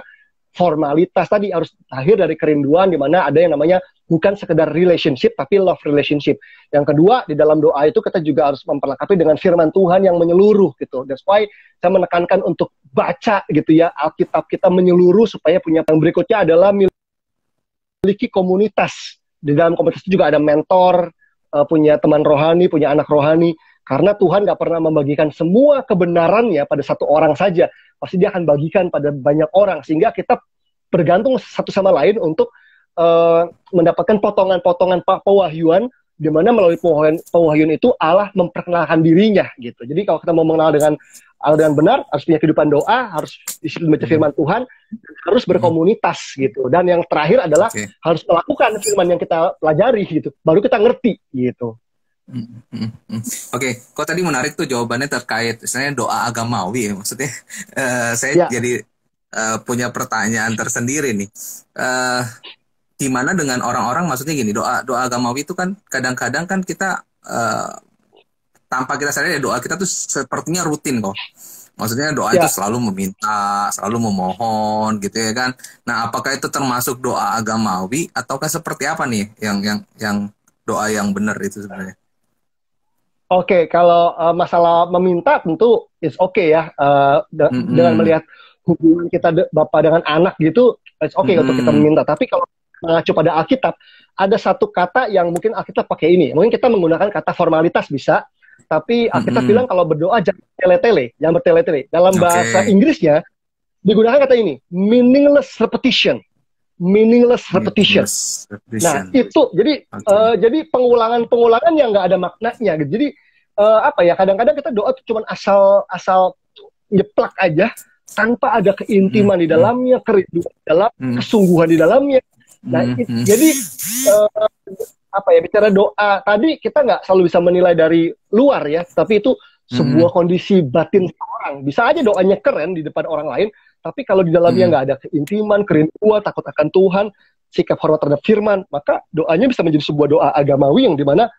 formalitas. Tadi harus lahir dari kerinduan, di mana ada yang namanya bukan sekedar relationship tapi love relationship. Yang kedua, di dalam doa itu kita juga harus memperlengkapi dengan firman Tuhan yang menyeluruh gitu. That's why saya menekankan untuk baca gitu ya, Alkitab kita menyeluruh, supaya punya. Yang berikutnya adalah memiliki komunitas. Di dalam komunitas itu juga ada mentor, punya teman rohani, punya anak rohani. Karena Tuhan nggak pernah membagikan semua kebenarannya pada satu orang saja. Pasti dia akan bagikan pada banyak orang. Sehingga kita bergantung satu sama lain untuk mendapatkan potongan-potongan pewahyuan, di mana melalui pewahyuan itu Allah memperkenalkan dirinya gitu. Jadi kalau kita mau mengenal dengan Allah dengan benar, harus punya kehidupan doa, harus disiplin baca firman Tuhan, harus berkomunitas gitu. Dan yang terakhir adalah harus melakukan firman yang kita pelajari gitu. Baru kita ngerti gitu. Oke, kok tadi menarik tuh jawabannya terkait misalnya doa agamawi ya, maksudnya saya jadi punya pertanyaan tersendiri nih. Gimana dengan orang-orang, maksudnya gini, doa agamawi itu kan kadang-kadang kan kita tanpa kita sadar ya, doa kita tuh sepertinya rutin kok. Maksudnya doa itu selalu meminta, selalu memohon gitu ya kan. Nah, apakah itu termasuk doa agamawi ataukah seperti apa nih yang doa yang benar itu sebenarnya? Oke, kalau masalah meminta tentu is ya. Dengan melihat hubungan kita Bapak dengan anak gitu, it's untuk kita meminta. Tapi kalau mengacu pada Alkitab, ada satu kata yang mungkin Alkitab pakai ini. Mungkin kita menggunakan kata formalitas bisa, tapi Alkitab bilang kalau berdoa jangan bertele-tele. Dalam bahasa Inggrisnya digunakan kata ini, meaningless repetition. Nah, itu jadi pengulangan yang nggak ada maknanya gitu. Jadi kadang-kadang kita doa cuma asal nyeplak aja tanpa ada keintiman di dalamnya, kerinduan di dalam, kesungguhan di dalamnya. Nah, jadi bicara doa tadi kita nggak selalu bisa menilai dari luar ya, tapi itu sebuah kondisi batin seorang. Bisa aja doanya keren di depan orang lain, tapi kalau di dalamnya nggak ada keintiman, kerinduan, takut akan Tuhan, sikap hormat terhadap firman, maka doanya bisa menjadi sebuah doa agamawi yang dimana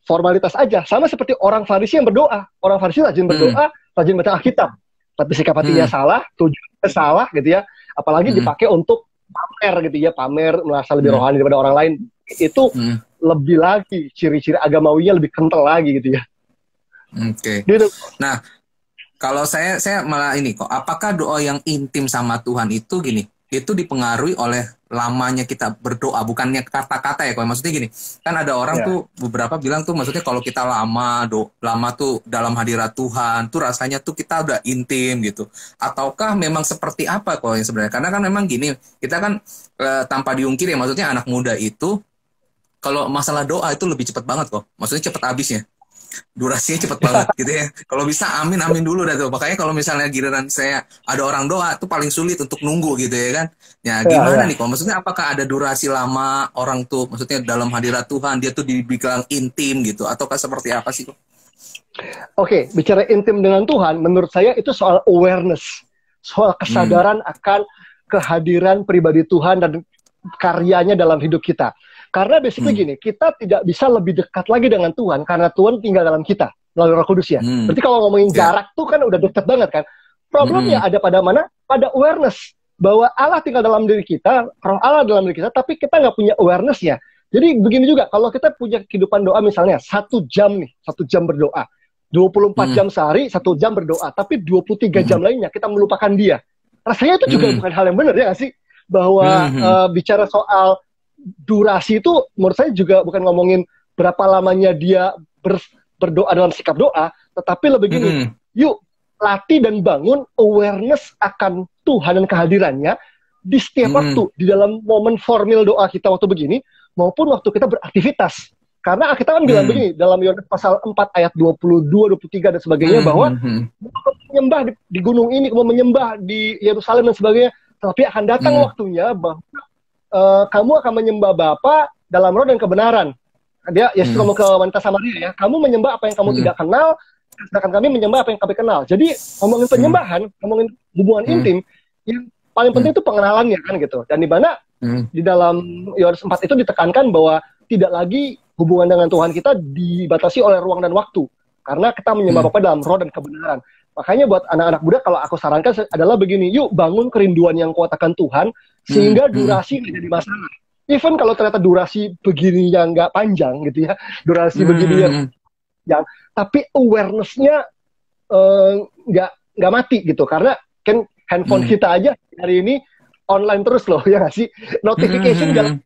formalitas aja. Sama seperti orang Farisi yang berdoa. Orang Farisi rajin berdoa, rajin baca Alkitab. Tapi sikap hatinya salah, tujuannya salah gitu ya. Apalagi dipakai untuk pamer gitu ya, pamer merasa lebih rohani daripada orang lain. Itu lebih lagi, ciri-ciri agamawinya lebih kental lagi gitu ya. Oke. Nah, kalau saya malah ini kok, apakah doa yang intim sama Tuhan itu gini, itu dipengaruhi oleh lamanya kita berdoa, bukannya kata-kata ya, kok. Maksudnya gini, kan ada orang tuh beberapa bilang tuh, maksudnya kalau kita lama tuh dalam hadirat Tuhan, tuh rasanya tuh kita udah intim gitu. Ataukah memang seperti apa kok yang sebenarnya? Karena kan memang gini, kita kan tanpa diungkir ya, maksudnya anak muda itu kalau masalah doa itu lebih cepat banget kok. Maksudnya cepat habisnya. Durasinya cepet banget gitu ya. Kalau bisa amin dulu dah tuh. Makanya kalau misalnya giliran saya ada orang doa tuh paling sulit untuk nunggu gitu ya kan. Ya gimana nih kok? Maksudnya apakah ada durasi lama orang tuh, maksudnya dalam hadirat Tuhan dia tuh dibilang intim gitu, ataukah seperti apa sih kok? Oke, bicara intim dengan Tuhan, menurut saya itu soal awareness, soal kesadaran akan kehadiran pribadi Tuhan dan karyanya dalam hidup kita. Karena basically gini, kita tidak bisa lebih dekat lagi dengan Tuhan karena Tuhan tinggal dalam kita. melalui Roh Kudus ya. Berarti kalau ngomongin jarak tuh kan udah dekat banget kan. Problemnya ada pada mana? Pada awareness bahwa Allah tinggal dalam diri kita, Roh Allah dalam diri kita, tapi kita nggak punya awareness ya. Jadi begini juga, kalau kita punya kehidupan doa misalnya 1 jam nih, 1 jam berdoa, 24 jam sehari, 1 jam berdoa, tapi 23 jam lainnya kita melupakan dia. Rasanya itu juga bukan hal yang benar ya nggak sih? Bahwa bicara soal durasi itu menurut saya juga bukan ngomongin berapa lamanya dia berdoa dalam sikap doa, tetapi lebih gini, yuk latih dan bangun awareness akan Tuhan dan kehadirannya di setiap waktu, di dalam momen formal doa kita waktu begini, maupun waktu kita beraktivitas. Karena kita kan bilang begini, dalam Yohanes pasal 4 ayat 22, 23 dan sebagainya, bahwa menyembah di gunung ini, kamu menyembah di Yerusalem dan sebagainya, tapi akan datang waktunya bahwa kamu akan menyembah Bapa dalam roh dan kebenaran. Yesus ngomong ke wanita Samaria ya, kamu menyembah apa yang kamu tidak kenal, sedangkan kami menyembah apa yang kami kenal. Jadi ngomongin penyembahan, ngomongin hubungan intim, yang paling penting itu pengenalannya kan gitu. Dan di mana di dalam Yohanes 4 itu ditekankan bahwa tidak lagi hubungan dengan Tuhan kita dibatasi oleh ruang dan waktu, karena kita menyembah Bapa dalam roh dan kebenaran. Makanya buat anak-anak muda kalau aku sarankan adalah begini, yuk bangun kerinduan yang kuat akan Tuhan, sehingga durasi nggak jadi masalah. Even kalau ternyata durasi begini yang nggak panjang gitu ya, durasi begini yang tapi awareness-nya nggak mati gitu, karena kan handphone kita aja hari ini online terus loh ya nggak sih, notification jalan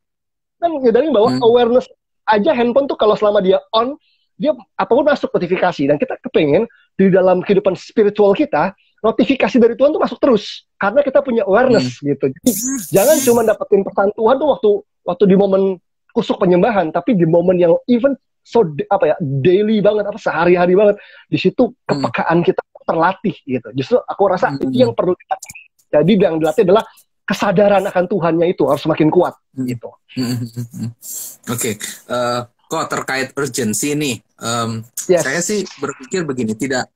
kan nyadarin bahwa awareness aja handphone tuh kalau selama dia on, dia apapun masuk notifikasi, dan kita kepengen di dalam kehidupan spiritual kita notifikasi dari Tuhan tuh masuk terus karena kita punya awareness gitu. Jadi jangan cuma dapetin pesan Tuhan tuh waktu di momen kusuk penyembahan, tapi di momen yang even daily banget, sehari-hari banget, di situ kepekaan kita terlatih gitu. Justru aku rasa itu yang perlu dilatih. Jadi yang dilatih adalah kesadaran akan Tuhannya itu harus semakin kuat gitu. Oke. Kok terkait urgency nih, saya sih berpikir begini, tidak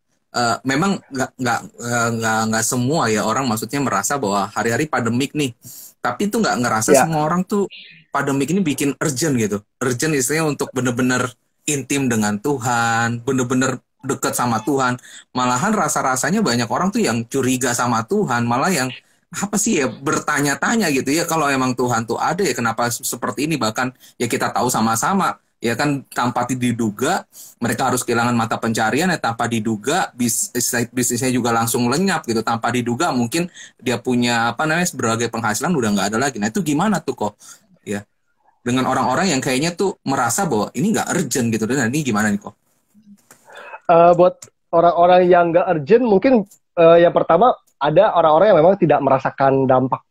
memang nggak semua ya orang maksudnya merasa bahwa hari-hari pandemik nih, tapi itu nggak ngerasa semua orang tuh pandemik ini bikin urgent gitu, urgent istilahnya untuk bener-bener intim dengan Tuhan, bener-bener deket sama Tuhan. Malahan rasa-rasanya banyak orang tuh yang curiga sama Tuhan, malah yang apa sih ya, bertanya-tanya gitu ya, kalau emang Tuhan tuh ada ya kenapa seperti ini, bahkan ya kita tahu sama-sama ya kan, tanpa diduga mereka harus kehilangan mata pencarian ya, tanpa diduga bisnisnya juga langsung lenyap gitu, tanpa diduga mungkin dia punya berbagai penghasilan udah nggak ada lagi. Nah itu gimana tuh kok ya dengan orang-orang yang kayaknya tuh merasa bahwa ini nggak urgent gitu, dan ini gimana nih kok? Buat orang-orang yang nggak urgent mungkin yang pertama ada orang-orang yang memang tidak merasakan dampak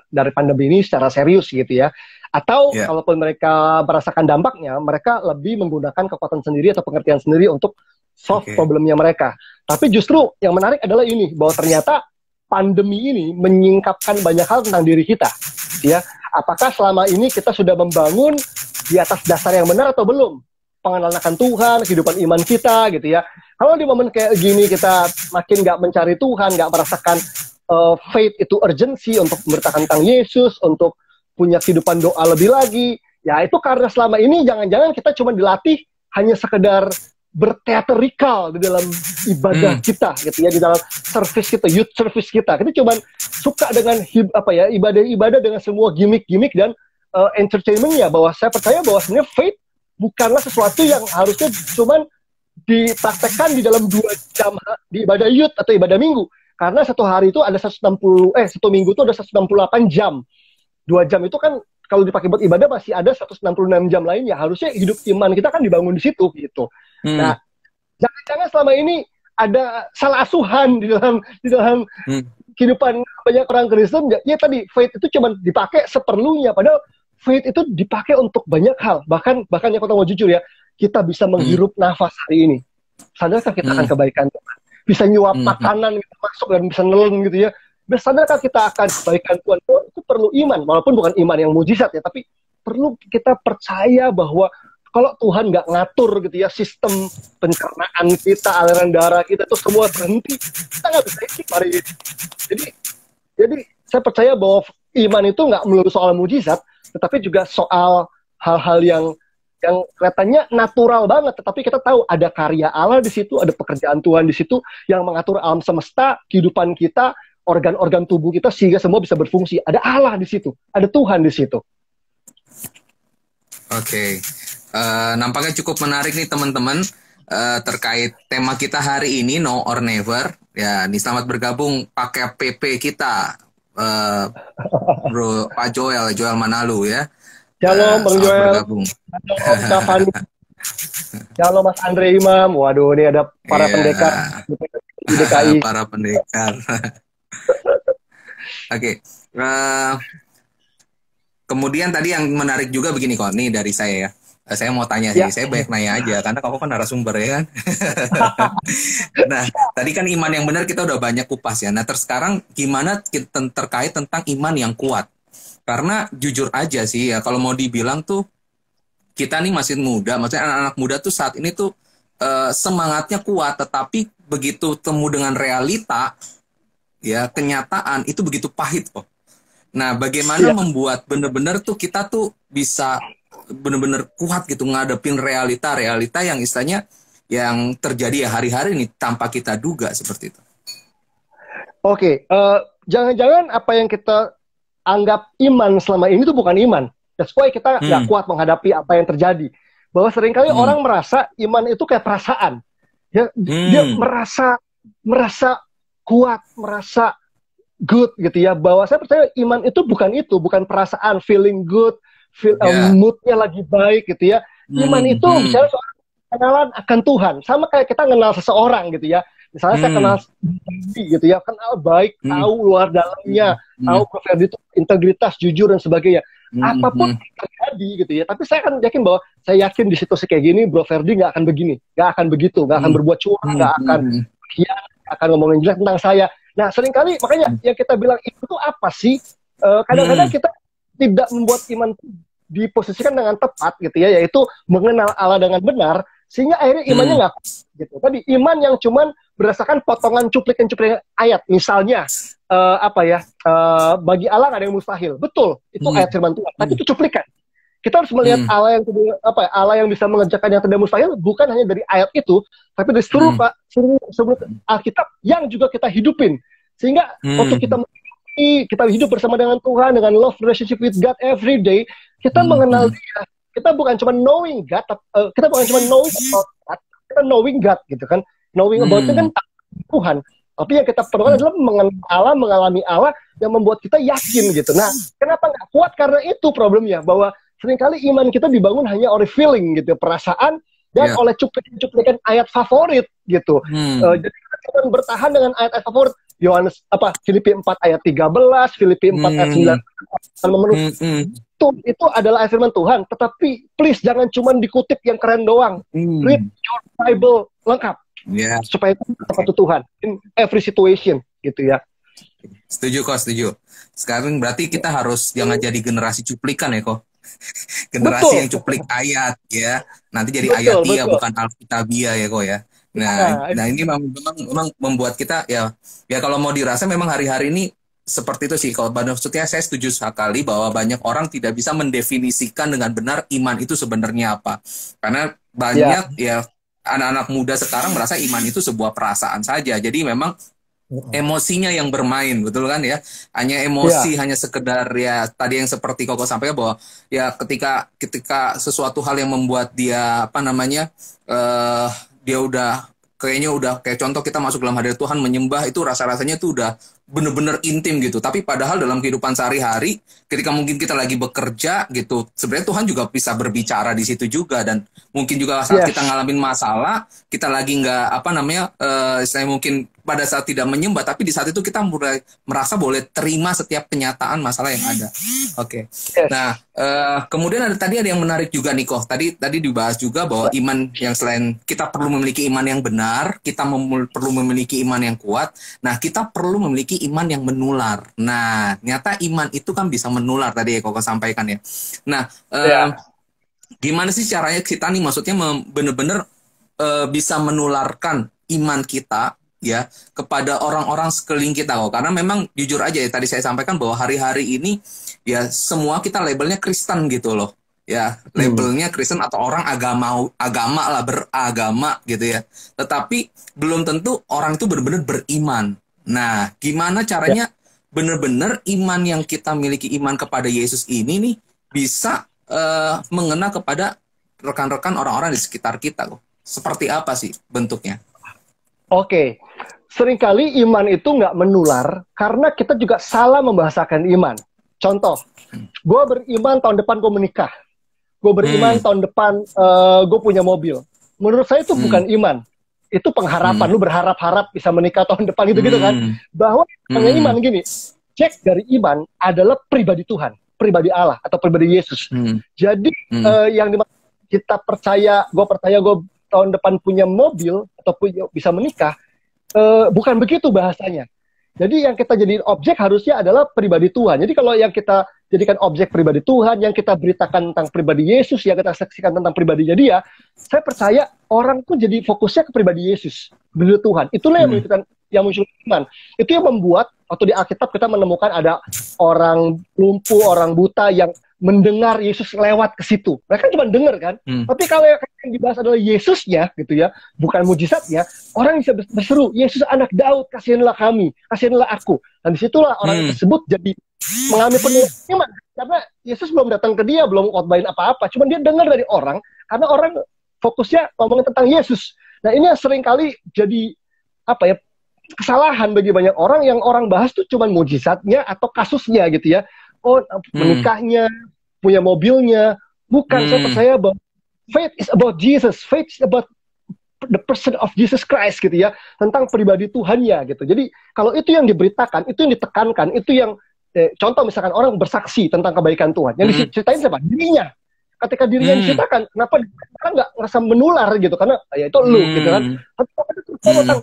dari pandemi ini secara serius gitu ya. Atau kalaupun mereka merasakan dampaknya, mereka lebih menggunakan kekuatan sendiri atau pengertian sendiri untuk solve problemnya mereka. Tapi justru yang menarik adalah ini, bahwa ternyata pandemi ini menyingkapkan banyak hal tentang diri kita. Ya, apakah selama ini kita sudah membangun di atas dasar yang benar atau belum? Pengenalan akan Tuhan, kehidupan iman kita gitu ya. Kalau di momen kayak gini kita makin nggak mencari Tuhan, nggak merasakan faith itu urgency untuk memberitakan tentang Yesus, untuk punya kehidupan doa lebih lagi, ya itu karena selama ini jangan-jangan kita cuma dilatih hanya sekedar berteatrikal di dalam ibadah kita gitu ya, di dalam service kita, youth service kita. Kita cuma suka dengan ibadah-ibadah dengan semua gimmick-gimmick dan entertainment-nya, bahwa saya percaya bahwa sebenarnya faith bukanlah sesuatu yang harusnya cuma dipraktekkan di dalam 2 jam di ibadah youth atau ibadah minggu. Karena satu hari itu ada 1 minggu itu ada 168 jam. 2 jam itu kan kalau dipakai buat ibadah masih ada 166 jam lainnya. Harusnya hidup iman kita kan dibangun di situ gitu. Nah, jangan-jangan selama ini ada salah asuhan di dalam kehidupan banyak orang Kristen. Ya tadi faith itu cuma dipakai seperlunya, padahal faith itu dipakai untuk banyak hal. Bahkan yang kita mau jujur ya, kita bisa menghirup nafas hari ini. Sadarkah kita akan kebaikan Tuhan? Bisa nyuap makanan gitu, masuk dan bisa nelen gitu ya. Sadarkah kita akan kebaikan Tuhan? Itu perlu iman, walaupun bukan iman yang mujizat ya, tapi perlu kita percaya bahwa kalau Tuhan nggak ngatur gitu ya sistem pencernaan kita, aliran darah kita itu semua berhenti, kita nggak bisa hidup hari ini. Jadi saya percaya bahwa iman itu nggak melulu soal mujizat, tetapi juga soal hal-hal yang yang kelihatannya natural banget, tetapi kita tahu ada karya Allah di situ, ada pekerjaan Tuhan di situ yang mengatur alam semesta, kehidupan kita, organ-organ tubuh kita sehingga semua bisa berfungsi. Ada Allah di situ, ada Tuhan di situ. Oke. Nampaknya cukup menarik nih teman-teman, terkait tema kita hari ini, Now or Never. Ya, nih selamat bergabung pakai PP kita, Bro Pak Joel Manalu ya. Shalom Bang Joel. Bergabung. Shalom Kak Fani. Shalom Mas Andre Imam. Waduh, ini ada para pendekar di DKI. Para pendekar. Oke. Kemudian tadi yang menarik juga begini kok, nih dari saya ya. Saya mau tanya sih, saya banyak nanya aja, karena kok kan narasumber ya kan. Nah, tadi kan iman yang benar kita udah banyak kupas ya. Nah, sekarang gimana kita terkait tentang iman yang kuat? Karena jujur aja sih ya, kalau mau dibilang tuh, kita nih masih muda, maksudnya anak-anak muda tuh saat ini tuh semangatnya kuat, tetapi begitu temu dengan realita, ya kenyataan itu begitu pahit kok. Nah, bagaimana membuat benar-benar tuh kita tuh bisa benar-benar kuat gitu ngadepin realita yang istilahnya yang terjadi ya hari-hari ini tanpa kita duga seperti itu. Oke, jangan-jangan apa yang kita anggap iman selama ini itu bukan iman. That's why kita nggak kuat menghadapi apa yang terjadi. Bahwa seringkali orang merasa iman itu kayak perasaan. Dia merasa kuat, merasa good gitu ya. Bahwa saya percaya iman itu, bukan perasaan, feeling good, moodnya lagi baik gitu ya. Iman itu bicara soal kenalan akan Tuhan. Sama kayak kita kenal seseorang gitu ya. Misalnya saya kenal gitu ya, kenal baik, tahu luar dalamnya, tahu Bro Ferdi itu integritas, jujur dan sebagainya. Apapun terjadi gitu ya. Tapi saya akan yakin bahwa saya yakin di situasi kayak gini Bro Ferdi nggak akan begini, nggak akan begitu, nggak akan berbuat curang, nggak akan akan ngomongin jelek tentang saya. Nah, seringkali makanya yang kita bilang itu tuh apa sih? Kadang-kadang kita tidak membuat iman diposisikan dengan tepat gitu ya, yaitu mengenal Allah dengan benar, sehingga akhirnya imannya nggak gitu. Tadi iman yang cuman berdasarkan potongan cuplikan-cuplikan ayat, misalnya bagi Allah nggak ada yang mustahil, betul, itu ayat firman Tuhan, tapi itu cuplikan. Kita harus melihat Allah yang bisa mengerjakan yang tidak mustahil bukan hanya dari ayat itu, tapi dari seluruh Alkitab yang juga kita hidupin, sehingga waktu kita hidup bersama dengan Tuhan, dengan love relationship with God every day, kita mengenal Dia. Kita bukan cuma knowing God, kita bukan cuma knowing about God, kita knowing God gitu kan. Knowing about itu kan Tuhan. Tapi yang kita perlukan adalah mengenal Allah, mengalami Allah yang membuat kita yakin gitu. Nah, kenapa nggak kuat? Karena itu problemnya, bahwa seringkali iman kita dibangun hanya oleh feeling gitu, perasaan, dan oleh cuplikan-cuplikan ayat favorit gitu. Jadi kita cuma bertahan dengan ayat-ayat favorit. Filipi 4 ayat 13, Filipi 4 ayat 9 itu adalah ayat firman Tuhan, tetapi please jangan cuma dikutip yang keren doang. Read your Bible lengkap. Supaya itu Tuhan in every situation gitu ya. Setuju. Sekarang berarti kita harus jangan jadi generasi cuplikan ya kok. Generasi yang cuplik ayat ya. Nanti jadi ayatia bukan alkitabiah ya kok ya. Nah ini memang membuat kita ya kalau mau dirasa memang hari-hari ini seperti itu sih. Kalau maksudnya saya setuju sekali bahwa banyak orang tidak bisa mendefinisikan dengan benar iman itu sebenarnya apa. Karena banyak anak-anak muda sekarang merasa iman itu sebuah perasaan saja. Jadi memang emosinya yang bermain, betul kan ya? Hanya emosi, hanya sekedar ya tadi yang seperti Koko sampaikan bahwa ya ketika sesuatu hal yang membuat dia dia udah kayak contoh kita masuk dalam hadirat Tuhan menyembah itu rasa-rasanya itu udah bener-bener intim gitu. Tapi padahal dalam kehidupan sehari-hari ketika mungkin kita lagi bekerja gitu, sebenarnya Tuhan juga bisa berbicara di situ juga. Dan mungkin juga saat kita ngalamin masalah, kita lagi saya mungkin pada saat tidak menyembah, tapi di saat itu kita mulai merasa boleh terima setiap kenyataan masalah yang ada. Oke. Nah, kemudian tadi ada yang menarik juga nih kok. Tadi dibahas juga bahwa iman yang selain kita perlu memiliki iman yang benar, kita perlu memiliki iman yang kuat. Nah, kita perlu memiliki iman yang menular. Nah, ternyata iman itu kan bisa menular tadi ya Koko sampaikan ya. Nah, gimana sih caranya kita nih maksudnya benar-benar bisa menularkan iman kita ya kepada orang-orang sekeliling kita kok. Karena memang jujur aja ya tadi saya sampaikan bahwa hari-hari ini ya semua kita labelnya Kristen gitu loh. ya labelnya Kristen atau orang agama lah, beragama gitu ya. Tetapi belum tentu orang itu benar-benar beriman. Nah, gimana Ya. caranya benar-benar iman yang kita miliki, iman kepada Yesus ini nih bisa mengena kepada rekan-rekan orang-orang di sekitar kita kok. Seperti apa sih bentuknya? Oke, seringkali iman itu nggak menular karena kita juga salah membahasakan iman. Contoh, gue beriman tahun depan gue menikah. Gue beriman tahun depan gue punya mobil. Menurut saya itu bukan iman. Itu pengharapan. Lu berharap-harap bisa menikah tahun depan gitu-gitu kan. Bahwa iman gini, cek dari iman adalah pribadi Tuhan, pribadi Allah atau pribadi Yesus. Jadi yang kita percaya, gue tahun depan punya mobil atau bisa menikah, bukan begitu bahasanya. Jadi yang kita jadiin objek harusnya adalah pribadi Tuhan. Jadi kalau yang kita jadikan objek pribadi Tuhan, yang kita beritakan tentang pribadi Yesus, yang kita saksikan tentang pribadinya dia, saya percaya orang pun jadi fokusnya ke pribadi Yesus, pribadi Tuhan. Itulah yang menunjukkan, yang muncul iman. Itu yang membuat waktu di Alkitab kita menemukan ada orang lumpuh, orang buta yang mendengar Yesus lewat ke situ. Mereka cuma dengar kan. Tapi kalau yang dibahas adalah Yesusnya gitu ya, bukan mujizatnya, orang bisa berseru, Yesus anak Daud, kasihanlah kami, kasihanlah aku. Dan disitulah orang tersebut jadi mengalami penuh iman. Karena Yesus belum datang ke dia, belum khotbahin apa-apa. Cuma dia dengar dari orang, karena orang fokusnya ngomongin tentang Yesus. Nah ini yang seringkali jadi apa ya, kesalahan bagi banyak orang, yang orang bahas tuh cuma mujizatnya atau kasusnya gitu ya. Oh, menikahnya, punya mobilnya. Bukan, saya percaya bahwa faith is about Jesus. Faith is about the person of Jesus Christ gitu ya. Tentang pribadi Tuhannya gitu. Jadi kalau itu yang diberitakan, itu yang ditekankan, itu yang contoh misalkan orang bersaksi tentang kebaikan Tuhan. Yang diceritain siapa? Dirinya. Ketika dirinya diceritakan, kenapa orang nggak ngerasa menular gitu? Karena ya itu lu gitu kan. Tapi kalau tentang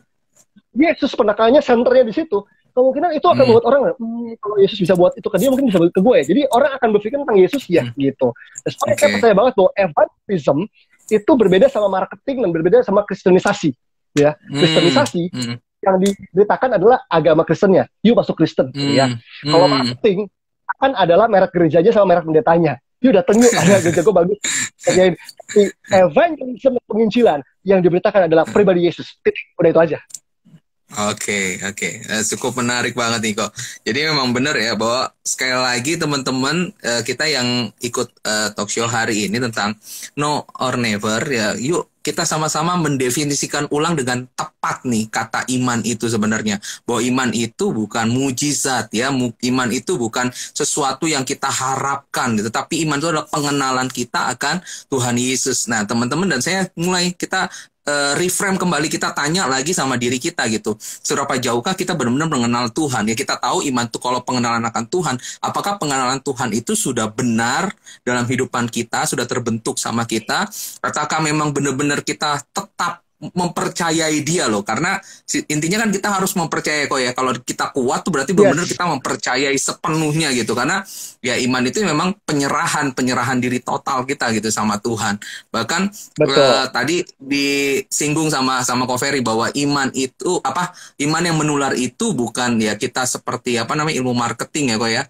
Yesus, penekanannya senternya di situ, kemungkinan itu akan membuat orang, kalau Yesus bisa buat itu ke dia, mungkin bisa buat ke gue. Jadi orang akan berpikir tentang Yesus ya gitu. Soalnya saya percaya banget bahwa evangelism itu berbeda sama marketing dan berbeda sama kristenisasi. Ya, kristenisasi yang diberitakan adalah agama Kristennya. Yuk masuk Kristen. Ya. Kalau marketing kan adalah merek gerejanya sama merek pendetanya. Yuk dateng yuk, ada gereja gue bagus. Jadi evangelism dan penginjilan yang diberitakan adalah pribadi Yesus. Udah itu aja. Oke. Cukup menarik banget nih kok. Jadi memang benar ya bahwa sekali lagi teman-teman kita yang ikut talk show hari ini tentang no or never ya, yuk kita sama-sama mendefinisikan ulang dengan tepat nih kata iman itu sebenarnya. Bahwa iman itu bukan mujizat ya, iman itu bukan sesuatu yang kita harapkan gitu, tapi iman itu adalah pengenalan kita akan Tuhan Yesus. Nah teman-teman, dan saya mulai kita reframe kembali, kita tanya lagi sama diri kita gitu, seberapa jauhkah kita benar-benar mengenal Tuhan ya. Kita tahu iman itu kalau pengenalan akan Tuhan, apakah pengenalan Tuhan itu sudah benar dalam hidupan kita, sudah terbentuk sama kita, ataukah memang benar-benar kita tetap mempercayai dia loh. Karena intinya kan kita harus mempercayai kok ya. Kalau kita kuat tuh berarti benar-benar kita mempercayai sepenuhnya gitu. Karena ya iman itu memang penyerahan diri total kita gitu sama Tuhan. Bahkan tadi disinggung sama Ko Ferry bahwa iman itu iman yang menular itu bukan ya kita seperti ilmu marketing ya kok ya.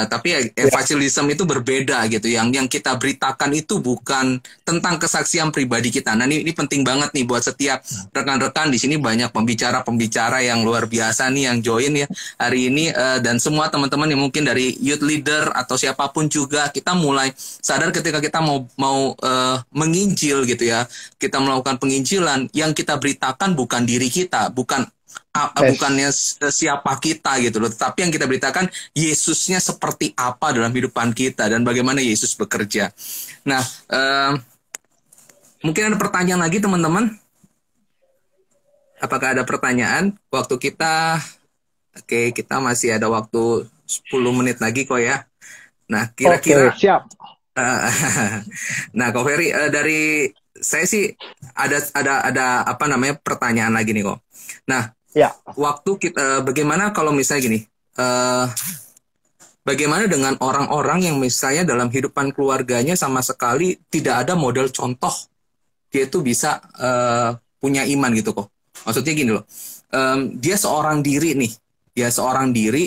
Tapi ya evangelism itu berbeda gitu. Yang kita beritakan itu bukan tentang kesaksian pribadi kita. Nah ini penting banget nih buat setiap rekan-rekan di sini. Banyak pembicara yang luar biasa nih yang join ya hari ini, dan semua teman-teman yang mungkin dari youth leader atau siapapun juga, kita mulai sadar ketika kita mau menginjil gitu ya, kita melakukan penginjilan, yang kita beritakan bukan diri kita, bukannya siapa kita gitu loh, tetapi yang kita beritakan Yesusnya seperti apa dalam kehidupan kita dan bagaimana Yesus bekerja. Nah, mungkin ada pertanyaan lagi teman-teman? Apakah ada pertanyaan? Waktu kita, kita masih ada waktu 10 menit lagi kok ya. Nah, kira-kira siap. Nah, Ko Ferry, dari saya sih ada pertanyaan lagi nih kok. Nah, waktu kita bagaimana kalau misalnya gini, bagaimana dengan orang-orang yang misalnya dalam kehidupan keluarganya sama sekali tidak ada model contoh dia itu bisa punya iman gitu kok. Maksudnya gini loh, dia seorang diri nih,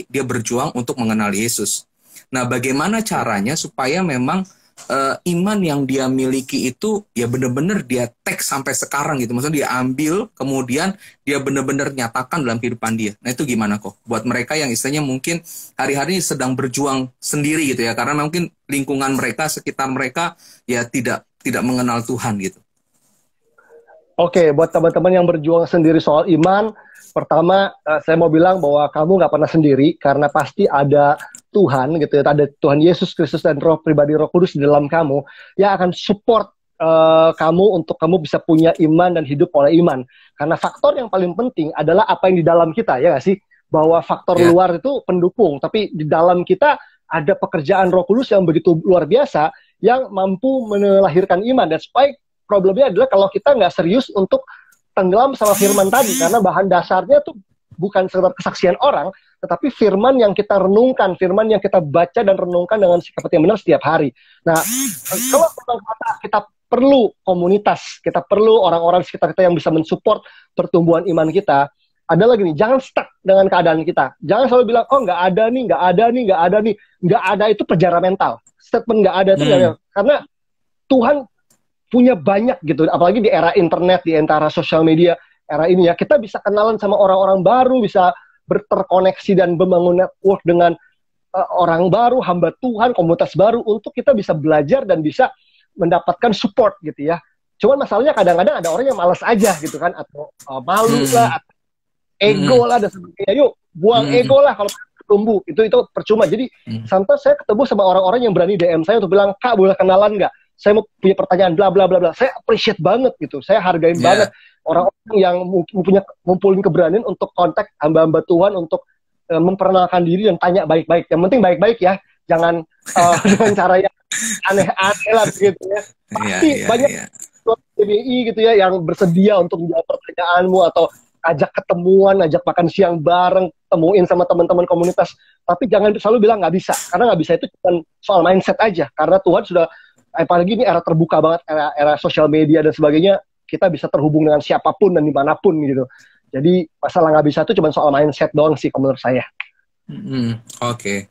dia berjuang untuk mengenal Yesus. Nah, bagaimana caranya supaya memang iman yang dia miliki itu ya bener-bener dia take sampai sekarang gitu. Maksudnya dia ambil, kemudian dia bener-bener nyatakan dalam kehidupan dia. Nah itu gimana kok? Buat mereka yang istilahnya mungkin hari-hari sedang berjuang sendiri gitu ya, karena mungkin lingkungan mereka, sekitar mereka ya tidak mengenal Tuhan gitu. Oke, buat teman-teman yang berjuang sendiri soal iman, pertama saya mau bilang bahwa kamu nggak pernah sendiri, karena pasti ada Tuhan gitu ya, ada Tuhan Yesus Kristus dan Roh pribadi Roh Kudus di dalam kamu yang akan support kamu untuk kamu bisa punya iman dan hidup oleh iman. Karena faktor yang paling penting adalah apa yang di dalam kita, ya nggak sih? Bahwa faktor luar itu pendukung, tapi di dalam kita ada pekerjaan Roh Kudus yang begitu luar biasa yang mampu melahirkan iman. Dan supaya problemnya adalah kalau kita nggak serius untuk tenggelam sama firman tadi, karena bahan dasarnya tuh bukan sekedar kesaksian orang, tetapi firman yang kita renungkan, firman yang kita baca dan renungkan dengan sikap yang benar setiap hari. Nah, kalau kita perlu komunitas, kita perlu orang-orang sekitar kita yang bisa mensupport pertumbuhan iman kita, adalah gini, jangan stuck dengan keadaan kita. Jangan selalu bilang, oh nggak ada nih, nggak ada nih, nggak ada nih. Nggak ada itu penjara mental. Statement nggak ada itu karena Tuhan punya banyak gitu, apalagi di era internet, di era sosial media, era ini ya, kita bisa kenalan sama orang-orang baru, bisa berterkoneksi dan membangun network dengan orang baru, hamba Tuhan, komunitas baru, untuk kita bisa belajar dan bisa mendapatkan support gitu ya. Cuman masalahnya kadang-kadang ada orang yang malas aja gitu kan, atau malu lah, atau ego lah, dan sebagainya. Yuk, buang ego lah kalau tumbuh, itu percuma. Jadi, sampai saya ketemu sama orang-orang yang berani DM saya untuk bilang, Kak, boleh kenalan nggak? Saya mau punya pertanyaan bla bla bla bla. Saya appreciate banget gitu. Saya hargain banget orang-orang yang ngumpulin keberanian untuk kontak hamba-hamba Tuhan untuk memperkenalkan diri dan tanya baik-baik. Yang penting baik-baik ya. Jangan dengan cara yang aneh-aneh lah gitu ya. Pasti banyak PBI gitu ya yang bersedia untuk menjawab pertanyaanmu atau ajak ketemuan, ajak makan siang bareng, temuin sama teman-teman komunitas. Tapi jangan selalu bilang nggak bisa. Karena nggak bisa itu cuma soal mindset aja. Karena Tuhan sudah, apalagi ini era terbuka banget, era sosial media dan sebagainya, kita bisa terhubung dengan siapapun dan dimanapun gitu. Jadi masalah nggak bisa itu cuma soal mindset doang sih menurut saya. Oke.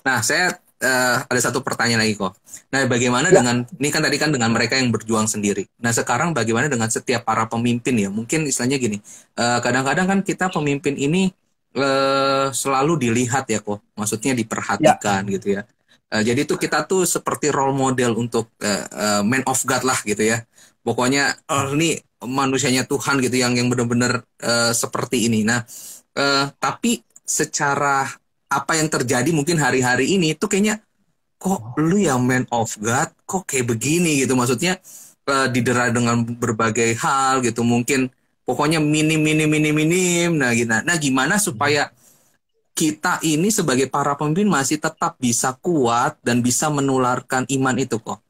Nah, saya ada satu pertanyaan lagi kok. Nah, bagaimana dengan, ini kan tadi kan dengan mereka yang berjuang sendiri. Nah, sekarang bagaimana dengan setiap para pemimpin ya? Mungkin istilahnya gini, kadang-kadang kan kita pemimpin ini selalu dilihat ya kok, maksudnya diperhatikan gitu ya. Jadi tuh kita tuh seperti role model untuk man of God lah gitu ya. Pokoknya ini manusianya Tuhan gitu yang benar-benar seperti ini. Nah, tapi secara apa yang terjadi mungkin hari-hari ini tuh kayaknya kok lu yang man of God kok kayak begini gitu. Maksudnya didera dengan berbagai hal gitu. Mungkin pokoknya minim. Nah, gimana supaya kita ini sebagai para pemimpin masih tetap bisa kuat dan bisa menularkan iman itu kok?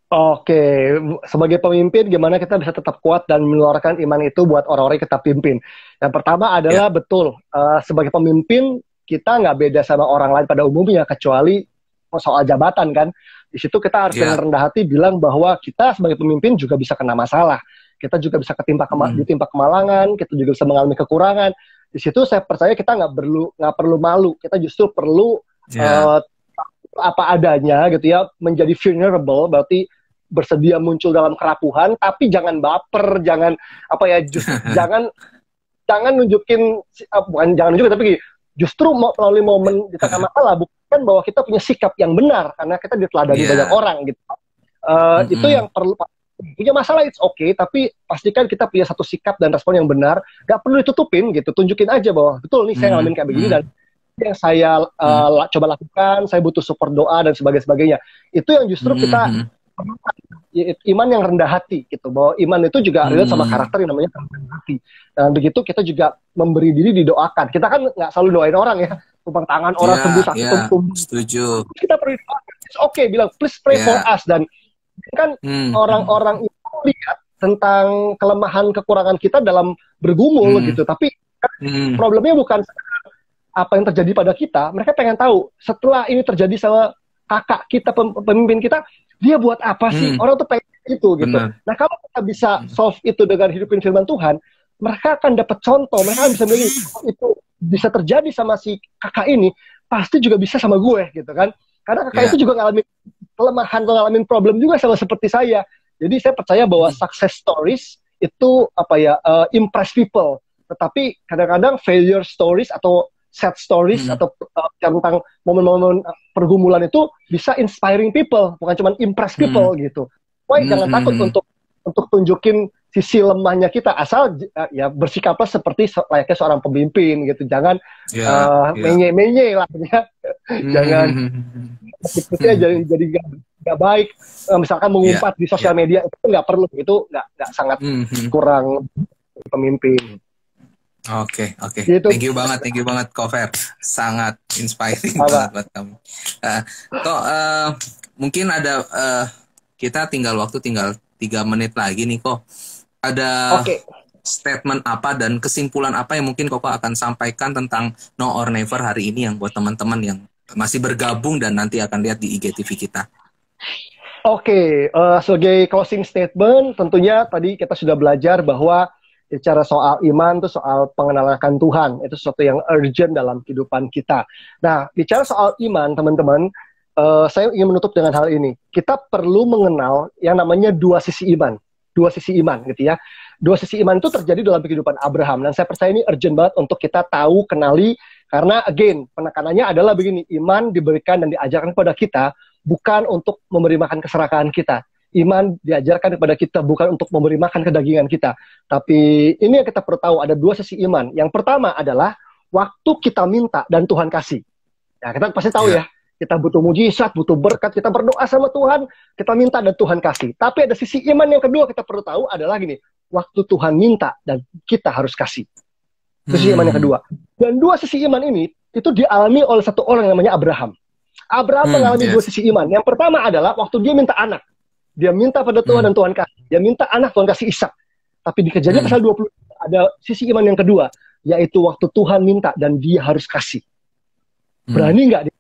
Oke, sebagai pemimpin gimana kita bisa tetap kuat dan menularkan iman itu buat orang-orang yang kita pimpin? Yang pertama adalah betul, sebagai pemimpin kita nggak beda sama orang lain pada umumnya, kecuali soal jabatan kan. Di situ kita harus dengan rendah hati bilang bahwa kita sebagai pemimpin juga bisa kena masalah. Kita juga bisa ditimpa kemalangan, kita juga bisa mengalami kekurangan. Di situ saya percaya kita nggak perlu malu, kita justru perlu apa adanya gitu ya, menjadi vulnerable, berarti bersedia muncul dalam kerapuhan, tapi jangan baper, jangan jangan nunjukin, tapi justru melalui momen di tengah masalah bukan bahwa kita punya sikap yang benar karena kita diteladani banyak orang gitu. Itu yang perlu. Punya masalah it's okay, tapi pastikan kita punya satu sikap dan respon yang benar. Gak perlu ditutupin gitu, tunjukin aja bahwa betul nih saya ngalamin kayak begini dan yang saya coba lakukan, saya butuh support doa dan sebagainya. Itu yang justru kita iman yang rendah hati gitu, bahwa iman itu juga relate sama karakter yang namanya rendah hati. Dan begitu kita juga memberi diri didoakan. Kita kan nggak selalu doain orang ya, tumpang tangan orang sembuh sakit setuju. Kita perlu doakan. It's okay, bilang please pray for us. Dan kan orang-orang itu lihat tentang kelemahan kekurangan kita dalam bergumul gitu, tapi problemnya bukan apa yang terjadi pada kita. Mereka pengen tahu setelah ini terjadi sama kakak kita, pemimpin kita, dia buat apa sih? Orang tuh pengen itu gitu. Nah, kalau kita bisa solve itu dengan hidupin firman Tuhan, mereka akan dapat contoh, mereka akan bisa melihat itu bisa terjadi sama si kakak ini, pasti juga bisa sama gue gitu kan. Karena kakak itu juga ngalamin kelemahan, ngalamin problem juga sama seperti saya. Jadi saya percaya bahwa success stories itu impress people. Tetapi kadang-kadang failure stories atau sad stories atau tentang momen-momen pergumulan itu bisa inspiring people, bukan cuma impress people gitu. Wah, jangan takut untuk tunjukin sisi lemahnya kita, asal ya bersikaplah seperti layaknya seorang pemimpin gitu. Jangan menye-menye lah ya. Jangan jadi nggak baik. Misalkan mengumpat di sosial media itu nggak perlu, itu nggak sangat kurang pemimpin. Oke. Gitu. Thank you banget Kofer. Sangat inspiring banget buat kamu. Mungkin ada kita waktu tinggal 3 menit lagi nih kok. Ada statement apa dan kesimpulan apa yang mungkin Koko akan sampaikan tentang Now or Never hari ini yang buat teman-teman yang masih bergabung dan nanti akan lihat di IGTV kita. Sebagai closing statement, tentunya tadi kita sudah belajar bahwa bicara soal iman itu soal pengenalan akan Tuhan, itu sesuatu yang urgent dalam kehidupan kita. Nah, bicara soal iman, teman-teman, saya ingin menutup dengan hal ini. Kita perlu mengenal yang namanya dua sisi iman gitu ya. Dua sisi iman itu terjadi dalam kehidupan Abraham, dan saya percaya ini urgent banget untuk kita tahu, kenali, karena again, penekanannya adalah begini, iman diberikan dan diajarkan kepada kita bukan untuk memberi makan keserakahan kita. Iman diajarkan kepada kita bukan untuk memberi makan kedagingan kita. Tapi ini yang kita perlu tahu, ada dua sisi iman. Yang pertama adalah waktu kita minta dan Tuhan kasih. Ya, kita pasti tahu ya, kita butuh mujizat, butuh berkat, kita berdoa sama Tuhan, kita minta dan Tuhan kasih. Tapi ada sisi iman yang kedua kita perlu tahu adalah gini, waktu Tuhan minta dan kita harus kasih. Sisi iman yang kedua. Dan dua sisi iman ini, itu dialami oleh satu orang yang namanya Abraham. Abraham mengalami dua sisi iman. Yang pertama adalah waktu dia minta anak. Dia minta pada Tuhan dan Tuhan kasih. Dia minta anak, Tuhan kasih Ishak. Tapi di Kejadian pasal 20 ada sisi iman yang kedua, yaitu waktu Tuhan minta dan dia harus kasih. Berani nggak dia?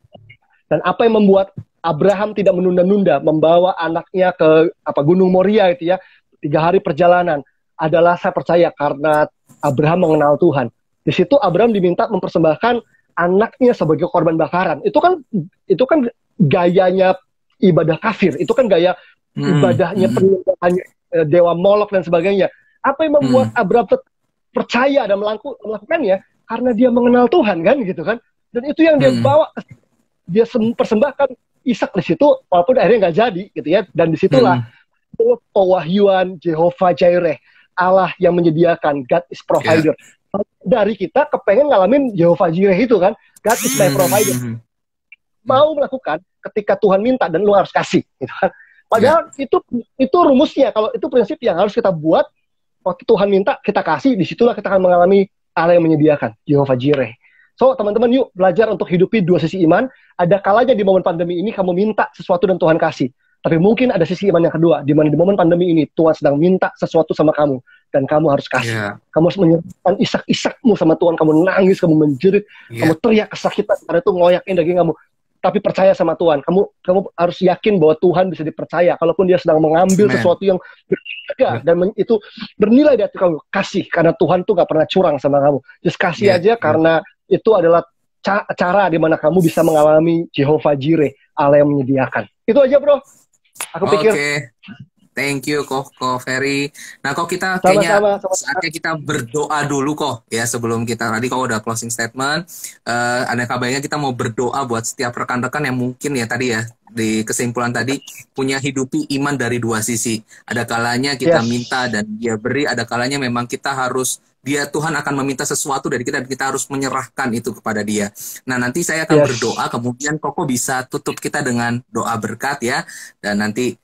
Dan apa yang membuat Abraham tidak menunda-nunda membawa anaknya ke Gunung Moria itu ya, 3 hari perjalanan, adalah saya percaya karena Abraham mengenal Tuhan. Di situ Abraham diminta mempersembahkan anaknya sebagai korban bakaran. Itu kan gayanya ibadah kafir. Itu kan gaya ibadahnya, penyembahannya dewa Molok dan sebagainya. Apa yang membuat Abraham percaya dan melakukannya? Karena dia mengenal Tuhan kan, gitu kan. Dan itu yang dia bawa, dia persembahkan Ishak di situ, walaupun akhirnya nggak jadi, gitu ya. Dan disitulah pewahyuan Jehovah Jireh, Allah yang menyediakan, God is provider. Dari kita kepengen ngalamin Jehovah Jireh itu kan, God is my provider. Mau melakukan ketika Tuhan minta dan lu harus kasih, gitu kan. Padahal itu rumusnya, kalau itu prinsip yang harus kita buat. Waktu Tuhan minta, kita kasih, disitulah kita akan mengalami Allah yang menyediakan, Jehovah Jireh. So, teman-teman, yuk belajar untuk hidupi dua sisi iman. Ada kalanya di momen pandemi ini kamu minta sesuatu dan Tuhan kasih. Tapi mungkin ada sisi iman yang kedua, di mana di momen pandemi ini Tuhan sedang minta sesuatu sama kamu, dan kamu harus kasih. Kamu harus menyerahkan Ishak-Ishakmu sama Tuhan, kamu nangis, kamu menjerit, kamu teriak kesakitan, karena itu ngoyakin daging kamu. Tapi percaya sama Tuhan. Kamu harus yakin bahwa Tuhan bisa dipercaya. Kalaupun dia sedang mengambil sesuatu yang berharga dan itu bernilai di hati kamu, kasih. Karena Tuhan tuh gak pernah curang sama kamu. Just kasih aja karena itu adalah cara di mana kamu bisa mengalami Jehovah Jireh, Allah yang menyediakan. Itu aja bro. Aku pikir. Thank you Ko Ferry. Nah kok kita kayaknya saatnya kita berdoa dulu kok ya, sebelum kita tadi kok udah closing statement. Ada kabarnya kita mau berdoa buat setiap rekan-rekan yang mungkin ya tadi ya di kesimpulan tadi punya hidupi iman dari dua sisi. Ada kalanya kita minta dan dia beri, ada kalanya memang kita harus Tuhan akan meminta sesuatu dari kita dan kita harus menyerahkan itu kepada dia. Nah nanti saya akan berdoa, kemudian Koko bisa tutup kita dengan doa berkat ya, dan nanti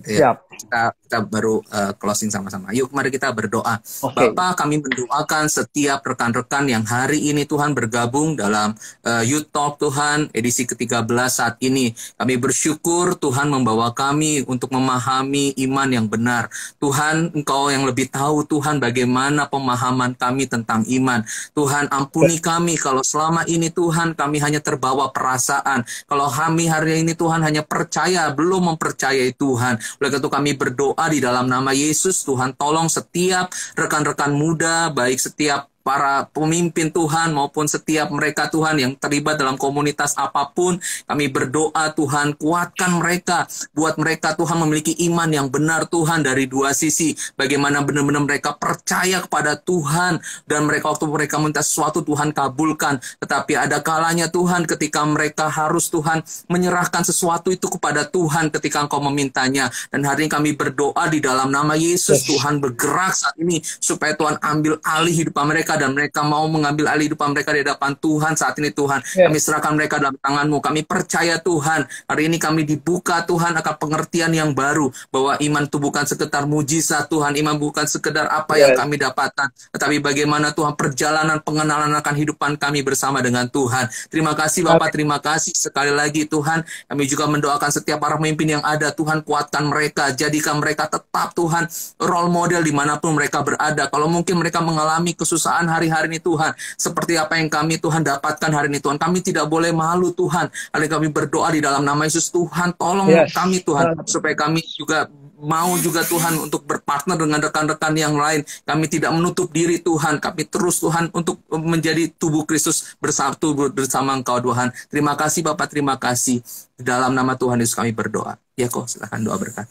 siap. Kita baru closing sama-sama. Yuk mari kita berdoa. Bapa, kami mendoakan setiap rekan-rekan yang hari ini Tuhan bergabung dalam Youth Talk Tuhan edisi ke-13 saat ini. Kami bersyukur Tuhan membawa kami untuk memahami iman yang benar. Tuhan, Engkau yang lebih tahu Tuhan bagaimana pemahaman kami tentang iman. Tuhan, ampuni kami kalau selama ini Tuhan kami hanya terbawa perasaan. Kalau kami hari ini Tuhan hanya percaya, belum mempercayai Tuhan. Oleh karena itu kami berdoa di dalam nama Yesus, Tuhan tolong setiap rekan-rekan muda, baik setiap para pemimpin Tuhan maupun setiap mereka Tuhan yang terlibat dalam komunitas apapun. Kami berdoa Tuhan, kuatkan mereka, buat mereka Tuhan memiliki iman yang benar Tuhan dari dua sisi. Bagaimana benar-benar mereka percaya kepada Tuhan, dan mereka waktu mereka minta sesuatu Tuhan kabulkan. Tetapi ada kalanya Tuhan ketika mereka harus Tuhan menyerahkan sesuatu itu kepada Tuhan ketika Engkau memintanya. Dan hari ini kami berdoa di dalam nama Yesus, Tuhan bergerak saat ini supaya Tuhan ambil alih hidup mereka, dan mereka mau mengambil alih hidup mereka di hadapan Tuhan saat ini Tuhan. Kami serahkan mereka dalam tangan-Mu. Kami percaya Tuhan, hari ini kami dibuka Tuhan akan pengertian yang baru, bahwa iman itu bukan sekedar mujizat Tuhan, iman bukan sekedar apa yang kami dapatkan, tetapi bagaimana Tuhan perjalanan pengenalan akan hidupan kami bersama dengan Tuhan. Terima kasih Bapak, terima kasih sekali lagi Tuhan. Kami juga mendoakan setiap para pemimpin yang ada, Tuhan kuatkan mereka, jadikan mereka tetap Tuhan role model dimanapun mereka berada. Kalau mungkin mereka mengalami kesusahan hari-hari ini Tuhan, seperti apa yang kami Tuhan dapatkan hari ini Tuhan, kami tidak boleh malu Tuhan. Hari ini kami berdoa di dalam nama Yesus, Tuhan tolong kami Tuhan, supaya kami juga mau juga Tuhan untuk berpartner dengan rekan-rekan yang lain. Kami tidak menutup diri Tuhan, kami terus Tuhan untuk menjadi tubuh Kristus bersatu bersama Engkau Tuhan. Terima kasih Bapak, terima kasih. Di dalam nama Tuhan Yesus kami berdoa. Ya kok, silakan doa berkat.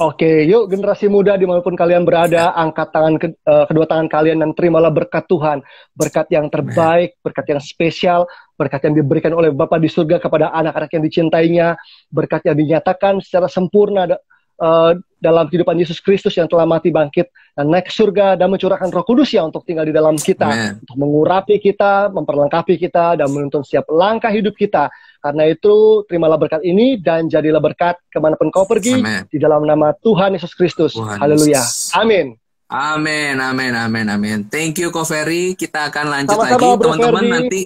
Oke, yuk generasi muda dimanapun kalian berada, angkat tangan kedua tangan kalian dan terimalah berkat Tuhan, berkat yang terbaik, berkat yang spesial, berkat yang diberikan oleh Bapa di surga kepada anak-anak yang dicintainya, berkat yang dinyatakan secara sempurna dalam kehidupan Yesus Kristus yang telah mati bangkit dan naik ke surga dan mencurahkan Roh Kudus ya untuk tinggal di dalam kita, untuk mengurapi kita, memperlengkapi kita, dan menuntun setiap langkah hidup kita. Karena itu, terimalah berkat ini dan jadilah berkat kemanapun kau pergi. Di dalam nama Tuhan Yesus Kristus. Haleluya. Amin. Amin, amin, amin, amin. Thank you, Ko Ferry. Kita akan lanjut lagi, teman-teman. Nanti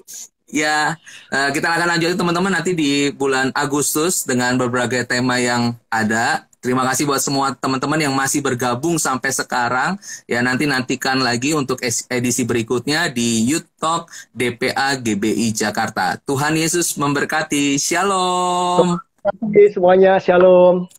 kita akan lanjut teman-teman nanti di bulan Agustus dengan beberapa tema yang ada. Terima kasih buat semua teman-teman yang masih bergabung sampai sekarang. Ya, nantikan lagi untuk edisi berikutnya di Youth Talk DPA GBI Jakarta. Tuhan Yesus memberkati. Shalom. Terima kasih semuanya. Shalom.